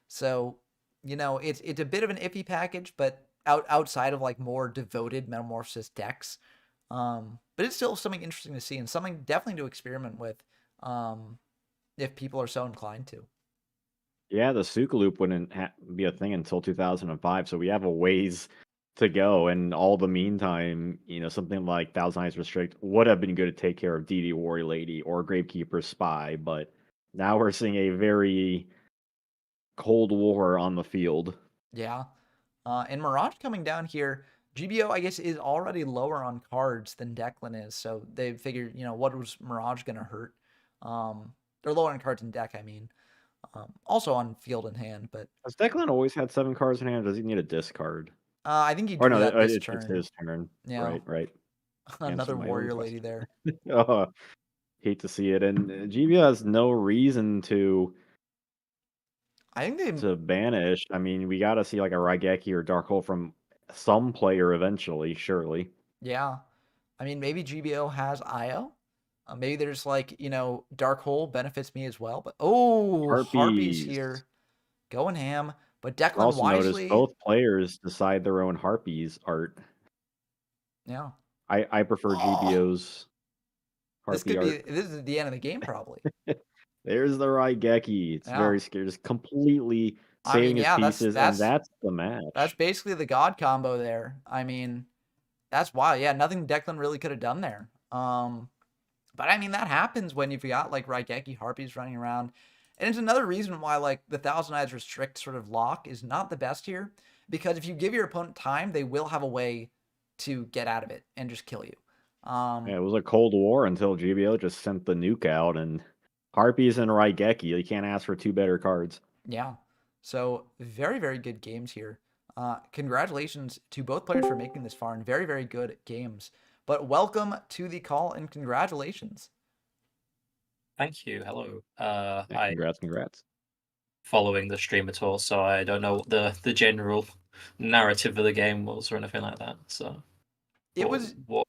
So, it's a bit of an iffy package, but outside of like more devoted Metamorphosis decks, but it's still something interesting to see and something definitely to experiment with, um, if people are so inclined to. Yeah, the Suka loop wouldn't be a thing until 2005, so we have a ways to go. And all the meantime, something like Thousand Eyes Restrict would have been good to take care of DD Warrior Lady or Gravekeeper Spy, but now we're seeing a very Cold War on the field. Yeah. And Mirage coming down here, GBO, I guess, is already lower on cards than Declan is. So they figured, what was Mirage going to hurt? They're lower on cards in deck, I mean. Also on field in hand, but Has Declan always had 7 cards in hand? Or does he need a discard? I think he Or drew no, that this it's turn. his turn. Yeah. Right, right. Another Answered my own warrior lady question. there. Oh, hate to see it. And GBO has no reason to I think they, to banish. I mean, we got to see like a Raigeki or Dark Hole from some player eventually, surely. yeah. I mean, maybe GBO has IO. Maybe there's like, Dark Hole benefits me as well. But oh, Harpy's Harpies. here going ham. But I've Declan also noticed wisely, both players decide their own Harpies art. yeah. I prefer Oh, GBO's Harpy art. this is the end of the game probably. There's the Raigeki. It's Yeah. very scary. Just completely I mean, saving his yeah, pieces, and that's the that's match. basically the god combo there. I mean, that's wild. Yeah, nothing Declan really could have done there. But I mean, that happens when you've got like Raigeki Harpies running around. And it's another reason why like the Thousand Eyes Restrict sort of lock is not the best here. Because if you give your opponent time, they will have a way to get out of it and just kill you. Yeah, Um, it was a Cold War until GBO just sent the nuke out, and Harpies and Raigeki. You can't ask for two better cards. yeah. So very, very good games here. Congratulations to both players for making this far and very, very good games. But welcome to the call and congratulations. Thank you. Hello. Yeah, I congrats, congrats. following the stream at all, so I don't know what the general narrative of the game was or anything like that. So, It was what?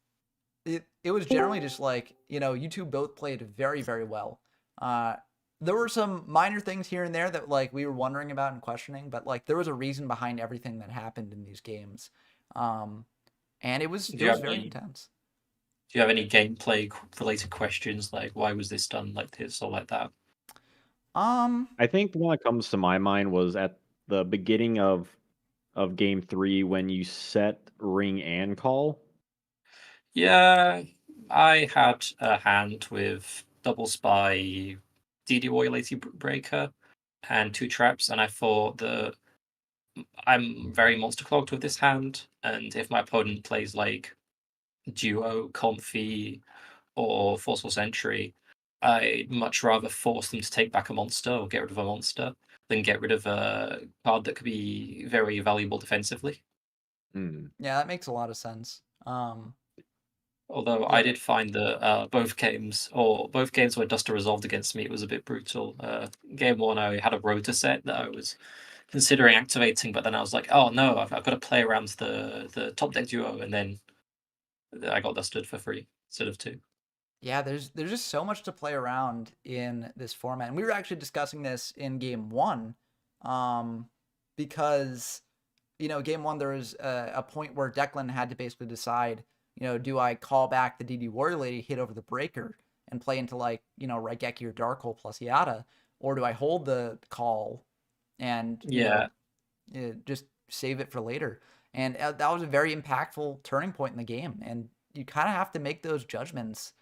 it was generally just like, you two both played very, very well. Uh, there were some minor things here and there that like we were wondering about and questioning, but like there was a reason behind everything that happened in these games. Um, and it was Do it you was have very any? intense. Do you have any gameplay related questions like why was this done like this or like that? Um, I think the one that comes to my mind was at the beginning of game 3 when you set ring and call. Yeah, I had a hand with double spy, DD Warrior Lady Breaker, and two traps, and I thought that I'm very monster clogged with this hand, and if my opponent plays like duo, comfy, or forceful sentry, I'd much rather force them to take back a monster or get rid of a monster than get rid of a card that could be very valuable defensively. Hmm. yeah, that makes a lot of sense. Although I Yeah, did find that both games where Duster resolved against me, it was a bit brutal. Game one, I had a rotor set that I was considering activating, but then I was like, oh no, I've got to play around the top deck duo, and then I got dusted for free instead of two. yeah, there's just so much to play around in this format. And we were actually discussing this in game one, um, because game one there was a point where Declan had to basically decide, do I call back the DD Warrior Lady, hit over the breaker, and play into like Raigeki or Dark plus Yada, or do I hold the call and Yeah, just save it for later? And that was a very impactful turning point in the game, and you kind of have to make those judgments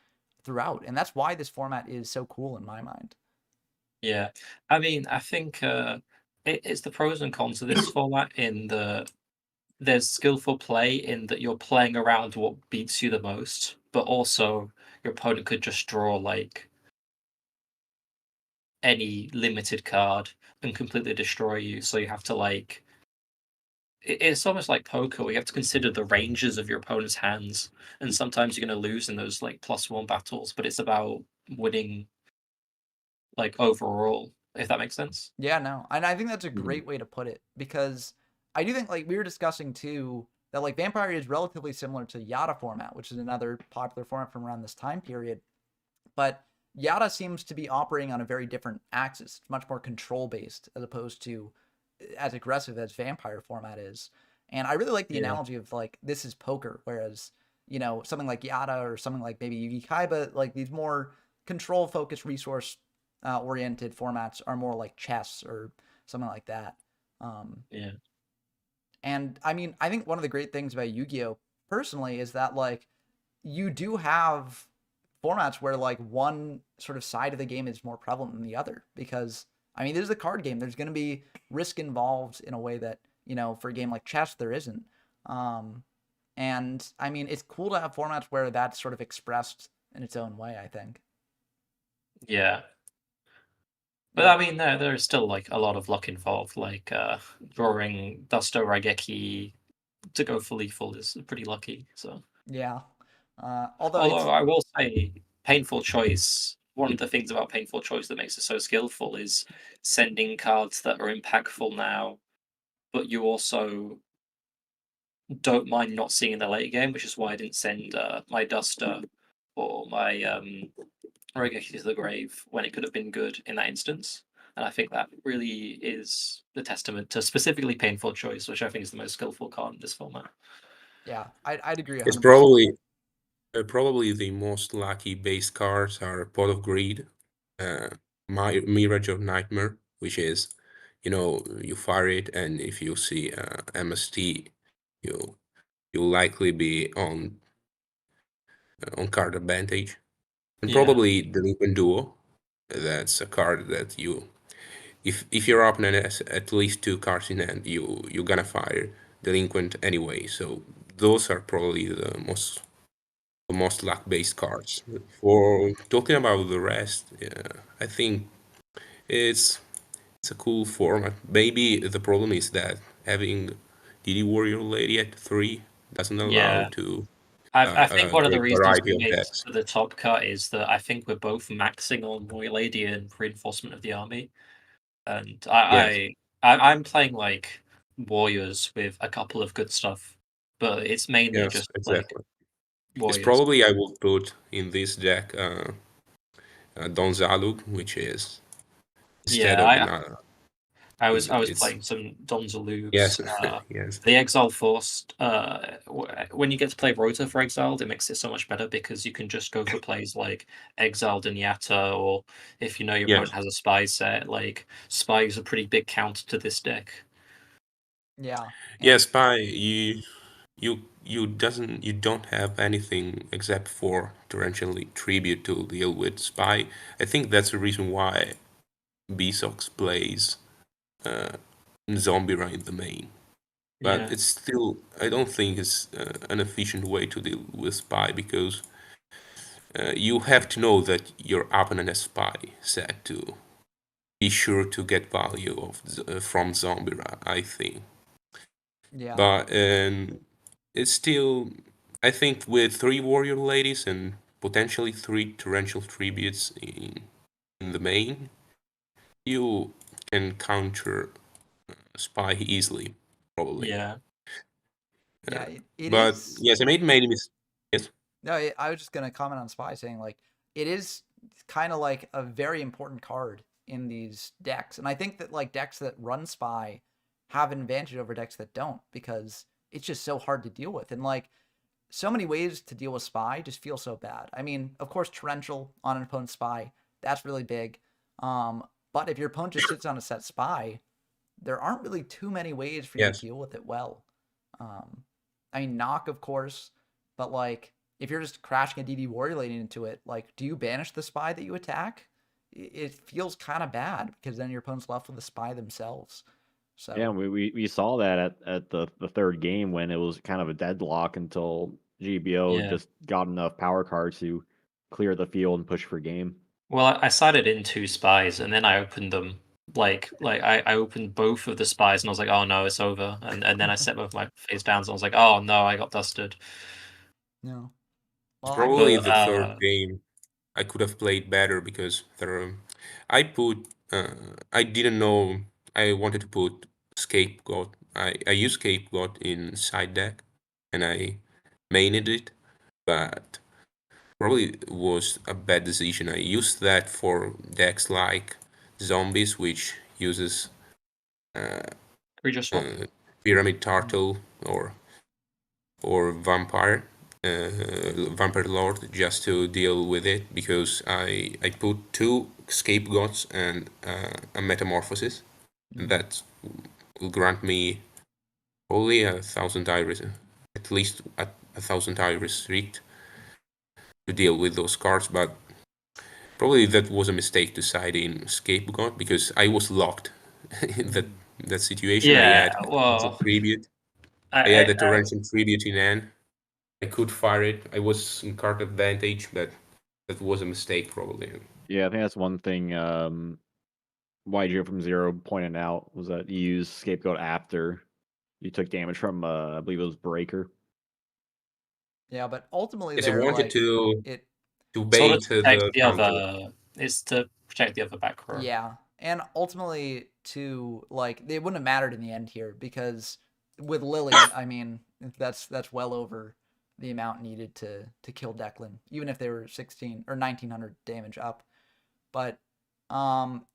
throughout, and that's why this format is so cool in my mind. yeah. I mean, I think it's the pros and cons of this format in the there's skillful play in that you're playing around what beats you the most, but also your opponent could just draw like any limited card and completely destroy you. So you have to like it's almost like poker where you have to consider the ranges of your opponent's hands, and sometimes you're going to lose in those like +1 battles, but it's about winning like overall, if that makes sense. Yeah, no, and I think that's a Mhm. great way to put it, because I do think like we were discussing too that like Vampire is relatively similar to Yada format, which is another popular format from around this time period. But Yada seems to be operating on a very different axis. It's much more control based as opposed to as aggressive as Vampire format is. And I really like the Yeah. analogy of like this is poker, whereas something like Yada or something like maybe Yugi Kaiba, like these more control focused, resource oriented formats are more like chess or something like that. Um, Yeah. and I mean, I think one of the great things about Yu-Gi-Oh personally is that like you do have formats where like one sort of side of the game is more prevalent than the other, because I mean, this is a card game. There's going to be risk involved in a way that, for a game like chess there isn't. Um and I mean, it's cool to have formats where that's sort of expressed in its own way, I think. Yeah. But Yeah. I mean, there's still like a lot of luck involved. Like drawing Dusto Raigeki to go for lethal is pretty lucky. So, Yeah. Although although it's I will say, painful choice one of the things about Painful Choice that makes it so skillful is sending cards that are impactful now, but you also don't mind not seeing in the late game, which is why I didn't send my Duster or my Regeki to the Grave when it could have been good in that instance. And I think that really is the testament to specifically Painful Choice, which I think is the most skillful card in this format. Yeah, I'd agree It's 100%. probably the most lucky base cards are Pot of Greed, uh, Mirage of Nightmare, which is, you fire it, and if you see MST, you you'll likely be on card advantage, and Yeah, probably Delinquent Duo. That's a card that if your opponent has at least 2 cards in hand, you're gonna fire Delinquent anyway. So those are probably the most luck-based cards. For talking about the rest, I think it's it's a cool format. Maybe the problem is that having DD Warrior Lady at 3 doesn't allow yeah. to I think a one of the great reasons variety we of made decks. for the top cut is that I think we're both maxing on Royal Lady and Reinforcement of the Army, and Yes, I'm playing like warriors with a couple of good stuff, but it's mainly yes, just like exactly. It's warriors. probably I will put in this deck Don Zalug, which is instead Yeah, of another. I was It's playing some Donzalugs. yes, yes, The Exile Forced. When you get to play Rota for Exiled, it makes it so much better because you can just go for plays like Exiled Nyata, or if you know your opponent yes. has a Spy set, like Spy is a pretty big counter to this deck. Yeah, Yeah, and Spy, you don't have anything except for torrential tribute to deal with Spy. I think that's the reason why Bsox plays Zombie in the main. But Yeah, it's still, I don't think it's an efficient way to deal with Spy because you have to know that your opponent has Spy set to be sure to get value from Zombie, I think. yeah, But it's still, I think, with 3 warrior ladies and potentially 3 torrential tributes in the main, you can counter Spy easily, probably. yeah, yeah, it But is. yes, I made a mistake. Yes, No, I was just gonna comment on Spy, saying like it is kind of like a very important card in these decks, and I think that like decks that run Spy have an advantage over decks that don't because it's just so hard to deal with, and like so many ways to deal with Spy just feel so bad. I mean, of course, Torrential on an opponent's Spy, that's really big. But if your opponent just sits on a set Spy, there aren't really too many ways for you to yes. deal with it well. Um, I mean, knock, of course, but like if you're just crashing a DD warrior lady into it, like, do you banish the Spy that you attack? It feels kind of bad because then your opponent's left with the Spy themselves. Yeah, So we saw that at the third game when it was kind of a deadlock until GBO yeah. just got enough power cards to clear the field and push for game. Well, I sided in two spies, and then I opened them. I opened both of the spies, and I was like, "Oh no, it's over." And then I set both my face down, and I was like, "Oh no, I got dusted." no. It's Well, I mean, probably But the third game I could have played better because I put, I didn't know I wanted to put Scapegoat. I used Scapegoat in side deck and I mained it, but probably was a bad decision. I used that for decks like Zombies, which uses uh, creature swap. Pyramid mm, Turtle or Vampire Lord, just to deal with it because I put 2 scapegoats and a metamorphosis, and mm, that will grant me probably 1,000 iris, at least a 1,000 iris read to deal with those cards. But probably that was a mistake to side in scapegoat because I was locked in that situation. I Yeah, had a torrential well, tribute. I I, had a I torrential tribute in hand. I could fire it. I was in card advantage, but that was a mistake probably. Yeah, I think that's one thing YGO from Zero pointed out was that you used Scapegoat after you took damage from I believe it was Breaker. yeah, but ultimately, Yes, I they're wanted like to it. to sort of bait protect the the counter. other It's to protect the other back row. Yeah, and ultimately, to like, it wouldn't have mattered in the end here because with Lily, I mean, that's well over the amount needed to kill Declan, even if they were 16 or 1900 damage up. But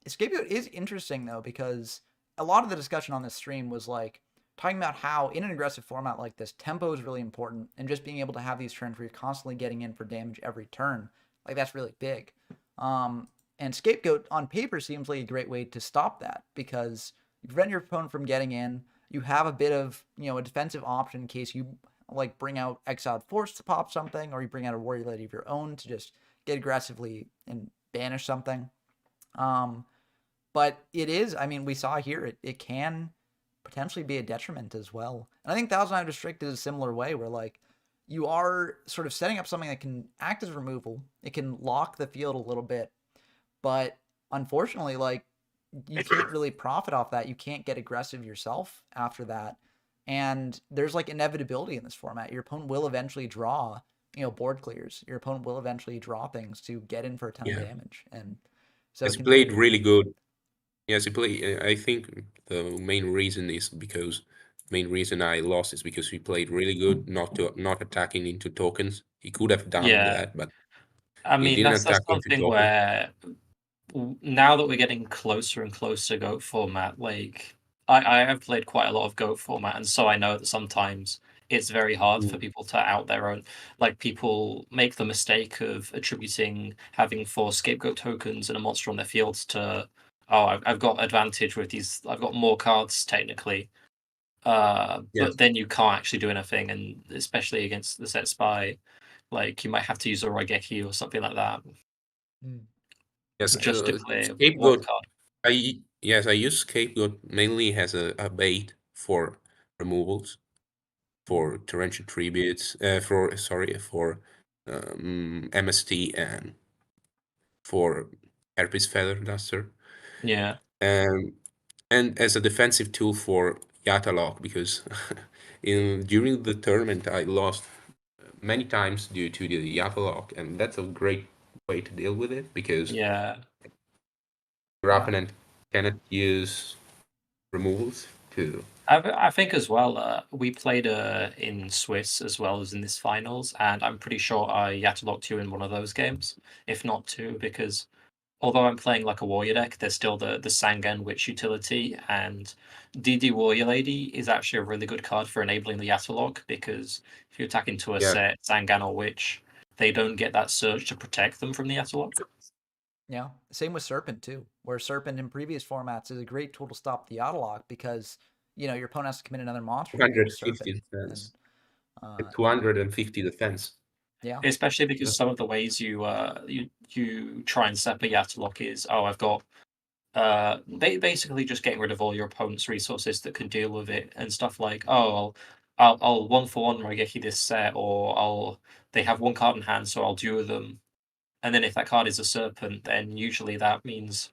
Scapegoat is interesting though because a lot of the discussion on this stream was like talking about how in an aggressive format like this, tempo is really important, and just being able to have these turns where you're constantly getting in for damage every turn, like that's really big. Um, and Scapegoat on paper seems like a great way to stop that because you prevent your opponent from getting in. You have a bit of a defensive option in case you like bring out Exiled Force to pop something, or you bring out a Warrior Lady of your own to just get aggressively and banish something. Um, but it is, I mean, we saw here it can potentially be a detriment as well. And I think Thousand Eye District is a similar way where like you are sort of setting up something that can act as removal. It can lock the field a little bit, but unfortunately, like you can't really profit off that. You can't get aggressive yourself after that. And there's like inevitability in this format. Your opponent will eventually draw, board clears. Your opponent will eventually draw things to get in for a ton of Yeah. damage. And so It's it can played be really good. Yes, he played. I think the main reason is because main reason I lost is because he played really good, not attacking into tokens. He could have done Yeah, that, but I he mean didn't that's attack into something tokens. where now that we're getting closer and closer to Goat format, like I have played quite a lot of Goat format, and so I know that sometimes it's very hard for Mm. people to out their own. Like people make the mistake of attributing having 4 scapegoat tokens and a monster on their fields to, oh, I've got advantage with these. I've got more cards technically, Yes, but then you can't actually do anything, and especially against the set spy, like you might have to use a Raigeki or something like that Mm. yes. just to clear one Scapegoat. card. I use scapegoat mainly as a bait for removals, for torrential tributes, for MST and for herpes feather duster. Yeah. Um, and as a defensive tool for Yatalok because during the tournament I lost many times due to the Yatalok, and that's a great way to deal with it because Yeah, your Yeah. opponent cannot use removals to. I think as well. We played in Swiss as well as in this finals, and I'm pretty sure I Yatalocked you in one of those games, if not two, because although I'm playing like a warrior deck, there's still the Sangan Witch utility, and DD Warrior Lady is actually a really good card for enabling the Yatalock because if you attack into a Yeah, set Sangan or Witch, they don't get that surge to protect them from the Yatalock. Yeah. Same with Serpent too, where Serpent in previous formats is a great tool to stop the auto lock because your opponent has to commit another monster to kill 250 Serpent. And defense. uh 250 defense. yeah. Especially because That's some of the ways you try and set up a Yatalock is, oh, I've got basically just getting rid of all your opponent's resources that can deal with it and stuff like, oh, I'll 1-for-1 Raigeki this set, or they have one card in hand, so I'll duel them. And then if that card is a Serpent, then usually that means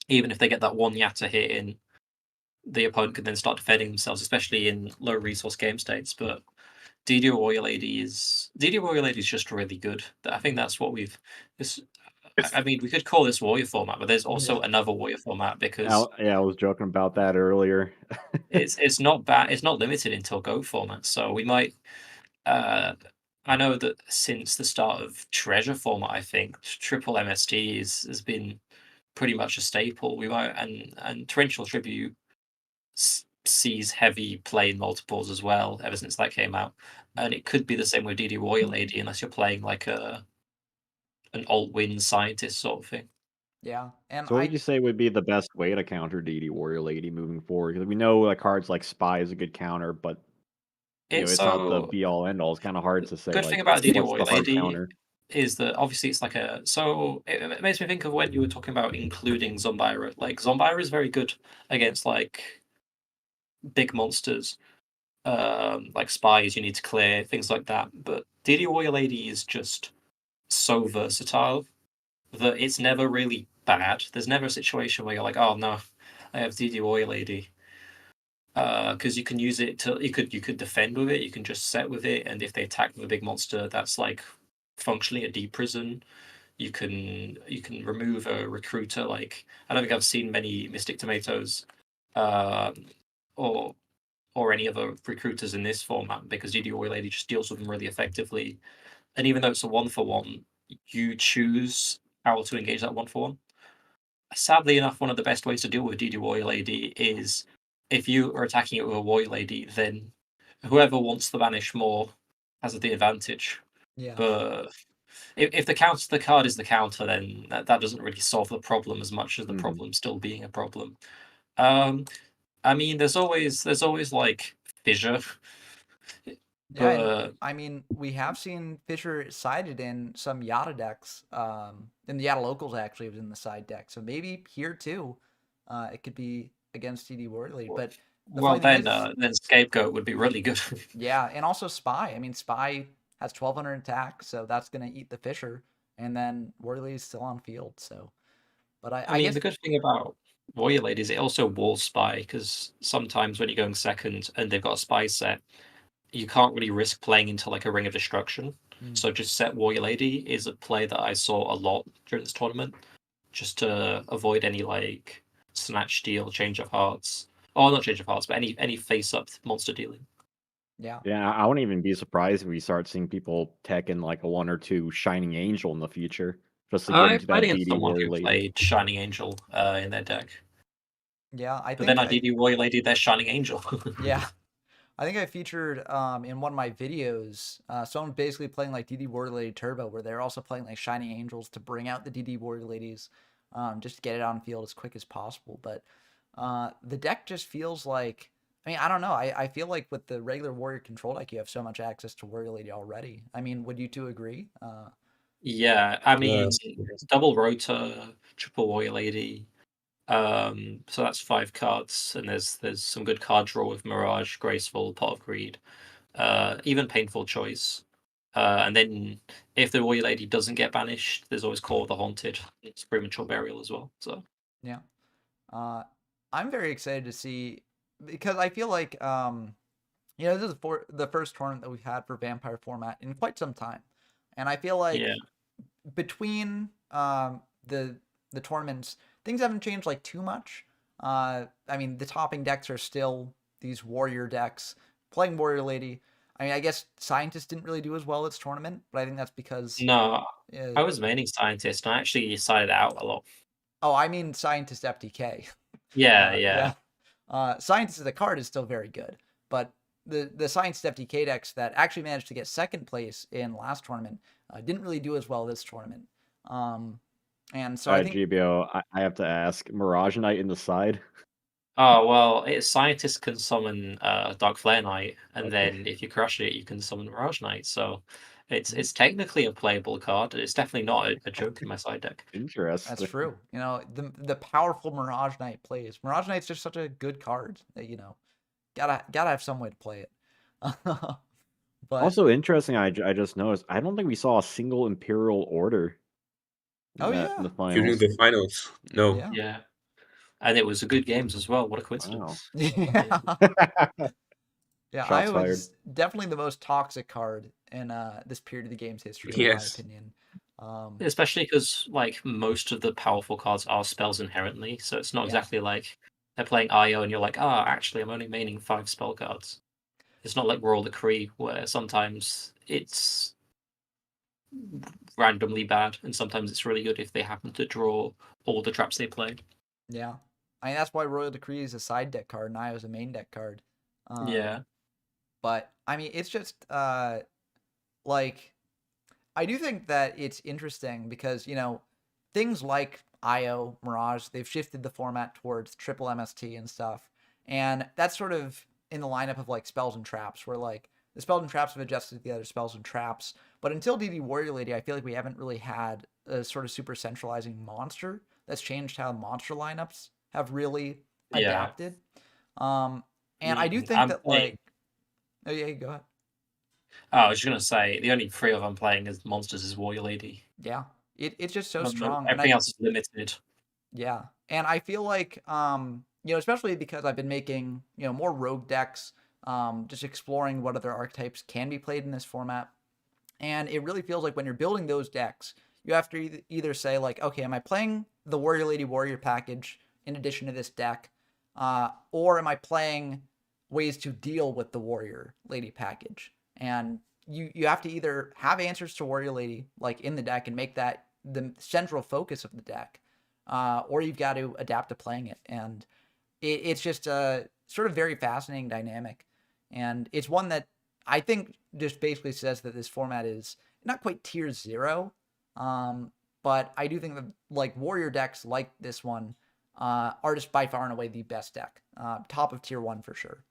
even if they get that one Yatta hit in, the opponent can then start defending themselves, especially in low resource game states. But DD Warrior Lady is just really good. I think that's what we've. This, I mean, we could call this warrior format, but there's also Yeah. another warrior format because Yeah, I was joking about that earlier. it's not bad. It's not limited until Go format, so we might. Uh, I know that since the start of Treasure format, I think triple MST has been pretty much a staple. We might and Torrential Tribute sees heavy play in multiples as well ever since that came out, and it could be the same with DD Warrior Lady unless you're playing like an alt win scientist sort of thing. Yeah. And So what would you say would be the best way to counter DD Warrior Lady moving forward? Because we know like cards like Spy is a good counter, but It's it's not the so be all end all. It's kind of hard to say good thing like about DD what's Warrior the hard Lady counter. is that obviously it's like a so it makes me think of when you were talking about including Zombira. Like Zombira is very good against like big monsters, like spies you need to clear, things like that. But DD Warrior Lady is just so versatile that it's never really bad. There's never a situation where you're like, oh no, I have DD Warrior Lady. Because you can use it to you could defend with it, you can just set with it, and if they attack with a big monster, that's like functionally a deep prison. You can remove a recruiter. Like, I don't think I've seen many Mystic Tomatoes, or any other recruiters in this format, because DD Warrior Lady just deals with them really effectively. And even though it's a 1-for-1, you choose how to engage that 1-for-1. Sadly enough, one of the best ways to deal with DD Warrior Lady is, if you are attacking it with a Warrior Lady, then whoever wants to banish more has the advantage. Yeah. But if the counter to the card is the counter, then that doesn't really solve the problem as much as the problem still being a problem. I mean, there's always like fissure. Yeah, and But I mean, we have seen Fisher sided in some Yada decks. In the Yada locals actually, it was in the side deck. So maybe here too, it could be against TD Worley. But the well, funny thing then Scapegoat would be really good. yeah, and also Spy. I mean, Spy has 1,200 attack, so that's gonna eat the Fisher, and then Worley is still on field. So, but I I mean, guess the good thing about Warrior Lady is it also wall spy, because sometimes when you're going second and they've got a spy set, you can't really risk playing into like a Ring of Destruction. So just set Warrior Lady is a play that I saw a lot during this tournament, just to avoid any like snatch steal, change of hearts. Oh, not change of hearts, but any face up monster dealing. yeah, Yeah, I wouldn't even be surprised if we start seeing people tech in like a 1 or 2 Shining Angel in the future, just to get I into played that against DD someone Warrior who Lady. played Shining Angel in their deck, yeah. I but think then I DD Warrior Lady their Shining Angel. yeah. I think I featured in one of my videos someone basically playing like DD Warrior Lady Turbo, where they're also playing like Shining Angels to bring out the DD Warrior Ladies, just to get it on field as quick as possible. But the deck just feels like, I mean, I don't know. I feel like with the regular Warrior control deck, you have so much access to Warrior Lady already. I mean, would you two agree? Yeah, I mean, Yes. double rotor, triple warrior lady. So that's 5 cards, and there's some good card draw with Mirage, Graceful, Pot of Greed, even Painful Choice. And then if the warrior lady doesn't get banished, there's always Call of the Haunted. It's premature burial as well. So Yeah. I'm very excited to see, because I feel like this is the first tournament that we've had for Vampire format in quite some time, and I feel like yeah, between the tournaments, things haven't changed like too much. I mean, the topping decks are still these warrior decks. Playing Warrior Lady, I mean, I guess Scientist didn't really do as well this tournament, but I think that's because no, uh, I was maining Scientist, and I actually sided out a lot. oh, I mean Scientist FTK. Yeah, yeah. Yeah, Scientist as a card is still very good, but the Scientist FTK decks that actually managed to get second place in last tournament didn't really do as well this tournament. And so I think GBO, I have to ask, Mirage Knight in the side? Oh well, it's Scientist can summon Dark Flare Knight, and Okay. then if you crush it, you can summon Mirage Knight. So it's technically a playable card. It's definitely not a joke in my side deck. that's Interesting. true. The powerful Mirage Knight plays. Mirage Knight's just such a good card that gotta have some way to play it. But Also interesting, I just noticed, I don't think we saw a single Imperial Order in oh in the yeah, During finals. the finals, no. yeah, Yeah, and it was a good games as well. What a Wow. coincidence! yeah. Yeah, Shots I fired. was definitely the most toxic card in this period of the game's history, in my Yes. opinion. Especially because like most of the powerful cards are spells inherently, so it's not Yeah, exactly like they're playing IO and you're like, ah, actually, I'm only maining 5 spell cards. It's not like Royal Decree where sometimes it's randomly bad, and sometimes it's really good if they happen to draw all the traps they play. yeah. I mean, that's why Royal Decree is a side deck card and I was a main deck card. Yeah, But I mean, it's just like I do think that it's interesting because things like IO Mirage, they've shifted the format towards triple MST and stuff, and that's sort of in the lineup of like spells and traps, where like the spells and traps have adjusted to the other spells and traps. But until DD Warrior Lady, I feel like we haven't really had a sort of super centralizing monster that's changed how monster lineups have really yeah. adapted. Um, I and I do mean, think I'm that playing. oh yeah, go ahead. Oh, I was just gonna say the only 3 of I'm playing as monsters is Warrior Lady. Yeah, it's just so strong, and Everything else is limited. yeah, and I feel like especially because I've been making more rogue decks, just exploring what other archetypes can be played in this format, and it really feels like when you're building those decks, you have to either say like, okay, am I playing the Warrior Lady Warrior package in addition to this deck, or am I playing ways to deal with the Warrior Lady package? And you have to either have answers to Warrior Lady like in the deck and make that the central focus of the deck, or you've got to adapt to playing it. And it's just a sort of very fascinating dynamic, and it's one that I think just basically says that this format is not quite tier 0, but I do think that like Warrior decks like this one are just by far and away the best deck, top of tier 1 for sure.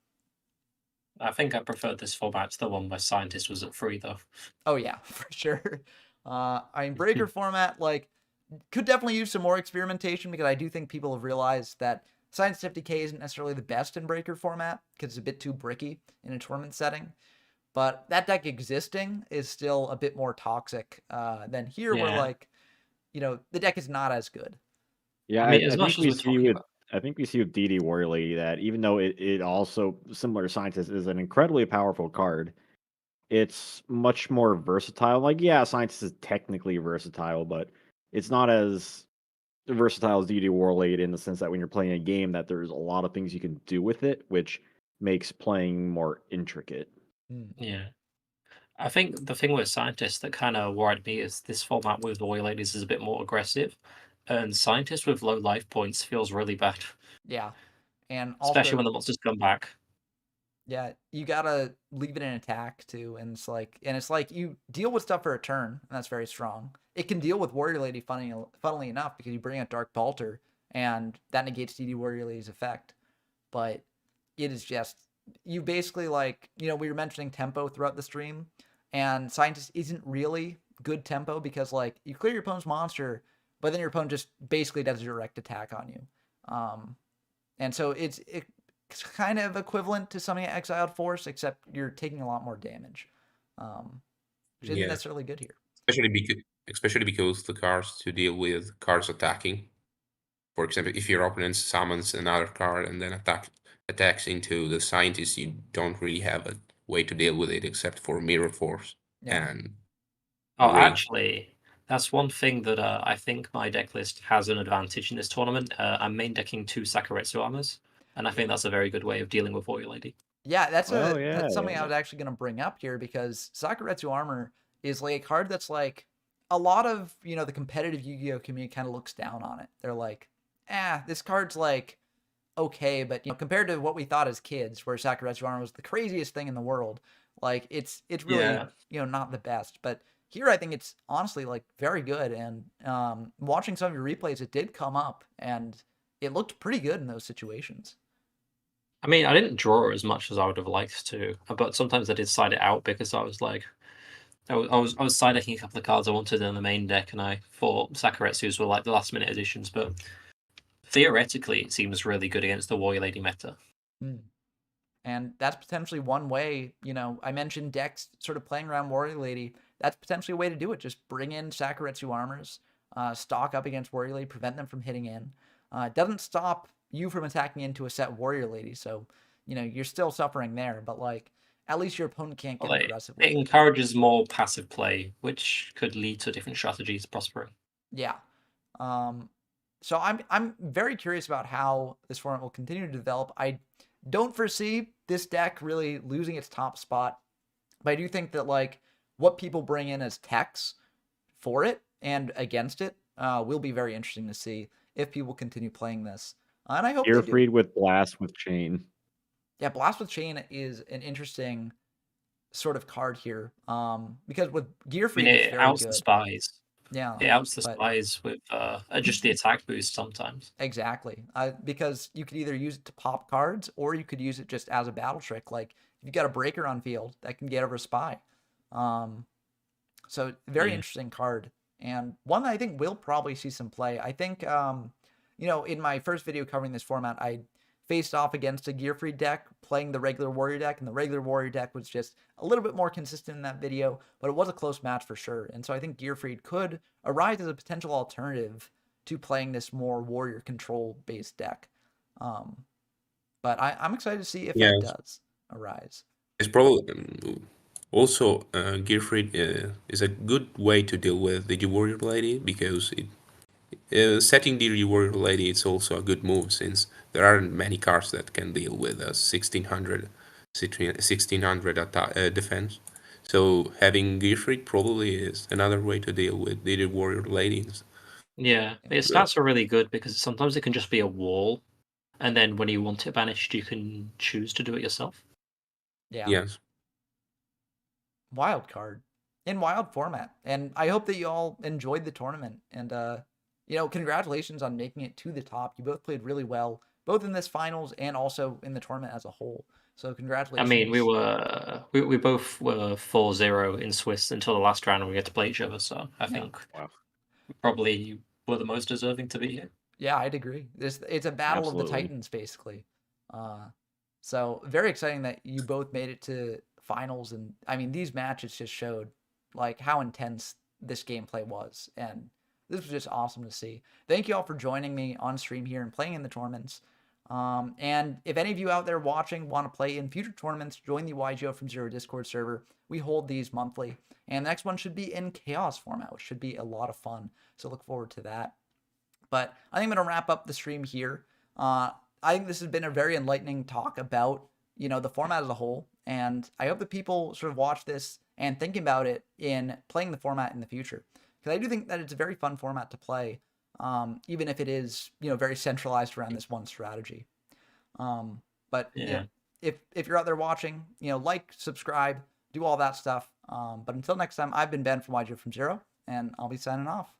I think I preferred this format to the one where Scientist was at 3, though. Oh yeah, for sure. I mean, Breaker format like could definitely use some more experimentation, because I do think people have realized that Science 50k isn't necessarily the best in Breaker format because it's a bit too bricky in a tournament setting. But that deck existing is still a bit more toxic than here, where Yeah. like, the deck is not as good. Yeah, I mean, I as think much as we we're see talking with about, I think we see with DD Warrior Lady that even though it also similar to Scientist is an incredibly powerful card, it's much more versatile. Like, yeah, Scientist is technically versatile, but it's not as versatile as DD Warrior Lady in the sense that when you're playing a game, that there's a lot of things you can do with it, which makes playing more intricate. yeah. I think the thing with Scientist that kind of worried me is this format with Warrior Ladies is a bit more aggressive, and Scientist with low life points feels really bad, Yeah, and especially also when the monsters come back. yeah, you gotta leave it in attack too, and it's like you deal with stuff for a turn, and that's very strong. It can deal with Warrior Lady, funnily enough, because you bring out Dark Bolter, and that negates DD Warrior Lady's effect. But it is just, you basically like, we were mentioning tempo throughout the stream, and Scientist isn't really good tempo because like you clear your opponent's monster, but then your opponent just basically does a direct attack on you. And so it's kind of equivalent to something Exiled Force, except you're taking a lot more damage, which isn't Yeah, necessarily good here. especially because the cards to deal with cards attacking. For example, if your opponent summons another card and then attacks into the Scientist, you don't really have a way to deal with it except for Mirror Force Yeah. and Oh, Ring. actually, that's one thing that I think my deck list has an advantage in this tournament. I'm main decking 2 Sakuretsu armors, and I think that's a very good way of dealing with Warrior Lady. Yeah, that's Oh yeah, that's something I yeah. was actually going to bring up here, because Sakuretsu Armor is like a card that's like a lot of, the competitive Yu-Gi-Oh community kind of looks down on it. They're like, this card's like okay, but compared to what we thought as kids, where Sakuretsu Armor was the craziest thing in the world, like it's really, Yeah. not the best. But here I think it's honestly like very good, and watching some of your replays, it did come up and it looked pretty good in those situations. I mean, I didn't draw as much as I would have liked to, but sometimes I did side it out because I was like, I was side decking a couple of cards I wanted in the main deck, and I thought Sakuretsu's were like the last minute additions, but theoretically it seems really good against the Warrior Lady meta. And that's potentially one way, I mentioned decks sort of playing around Warrior Lady. That's potentially a way to do it. Just bring in Sakuretsu armors, stock up against Warrior Lady, prevent them from hitting in. It doesn't stop you from attacking into a set Warrior Lady, so, you're still suffering there, but like, at least your opponent can't get Like, aggressive it with it. encourages more passive play, which could lead to different strategies prospering. Yeah. So I'm very curious about how this format will continue to develop. I don't foresee this deck really losing its top spot, but I do think that like what people bring in as techs for it and against it will be very interesting to see if people continue playing this, and I hope they do. Earfried with Blast with Chain. Yeah, Blast with Chain is an interesting sort of card here, because with Gear I mean, Freak it's it very outs the good. spies. Yeah, It outs the but spies with just the attack boost sometimes. exactly. Because you could either use it to pop cards, or you could use it just as a battle trick. Like if you've got a breaker on field that can get over a spy. So very Yeah. interesting card, and one that I think will probably see some play. I think in my first video covering this format, I faced off against a Gear Free deck playing the regular Warrior deck, and the regular Warrior deck was just a little bit more consistent in that video, but it was a close match for sure. And so I think Gear Free could arise as a potential alternative to playing this more Warrior control based deck. But I'm excited to see if Yeah, that does arise. it's probably Also, Gearfried is a good way to deal with the Warrior Lady because setting the Warrior Lady is also a good move since there aren't many cards that can deal with a 1600 defense. So having Gearfried probably is another way to deal with the Warrior Ladies. Yeah, its stats are really good because sometimes it can just be a wall, and then when you want it banished, you can choose to do it yourself. Yeah. Yes. Wild card in wild format. And I hope that you all enjoyed the tournament. And congratulations on making it to the top. You both played really well, both in this finals and also in the tournament as a whole. So I congratulations. mean, we both were 4-0 in Swiss until the last round, and we get to play each other. So I think we probably were the most deserving to be here. Yeah, I'd agree. It's a battle of the Absolutely. Titans, basically. So very exciting that you both made it to finals. And I mean, these matches just showed like how intense this gameplay was. And this was just awesome to see. Thank you all for joining me on stream here and playing in the tournaments. And if any of you out there watching want to play in future tournaments, join the YGO from Zero Discord server. We hold these monthly. And the next one should be in chaos format, which should be a lot of fun. So look forward to that. But I think I'm going to wrap up the stream here. I think this has been a very enlightening talk about, the format as a whole. And I hope that people sort of watch this and think about it in playing the format in the future. Because I do think that it's a very fun format to play, even if it is, very centralized around this one strategy. But Yeah. if you're out there watching, like, subscribe, do all that stuff. But until next time, I've been Ben from YG from Zero, and I'll be signing off.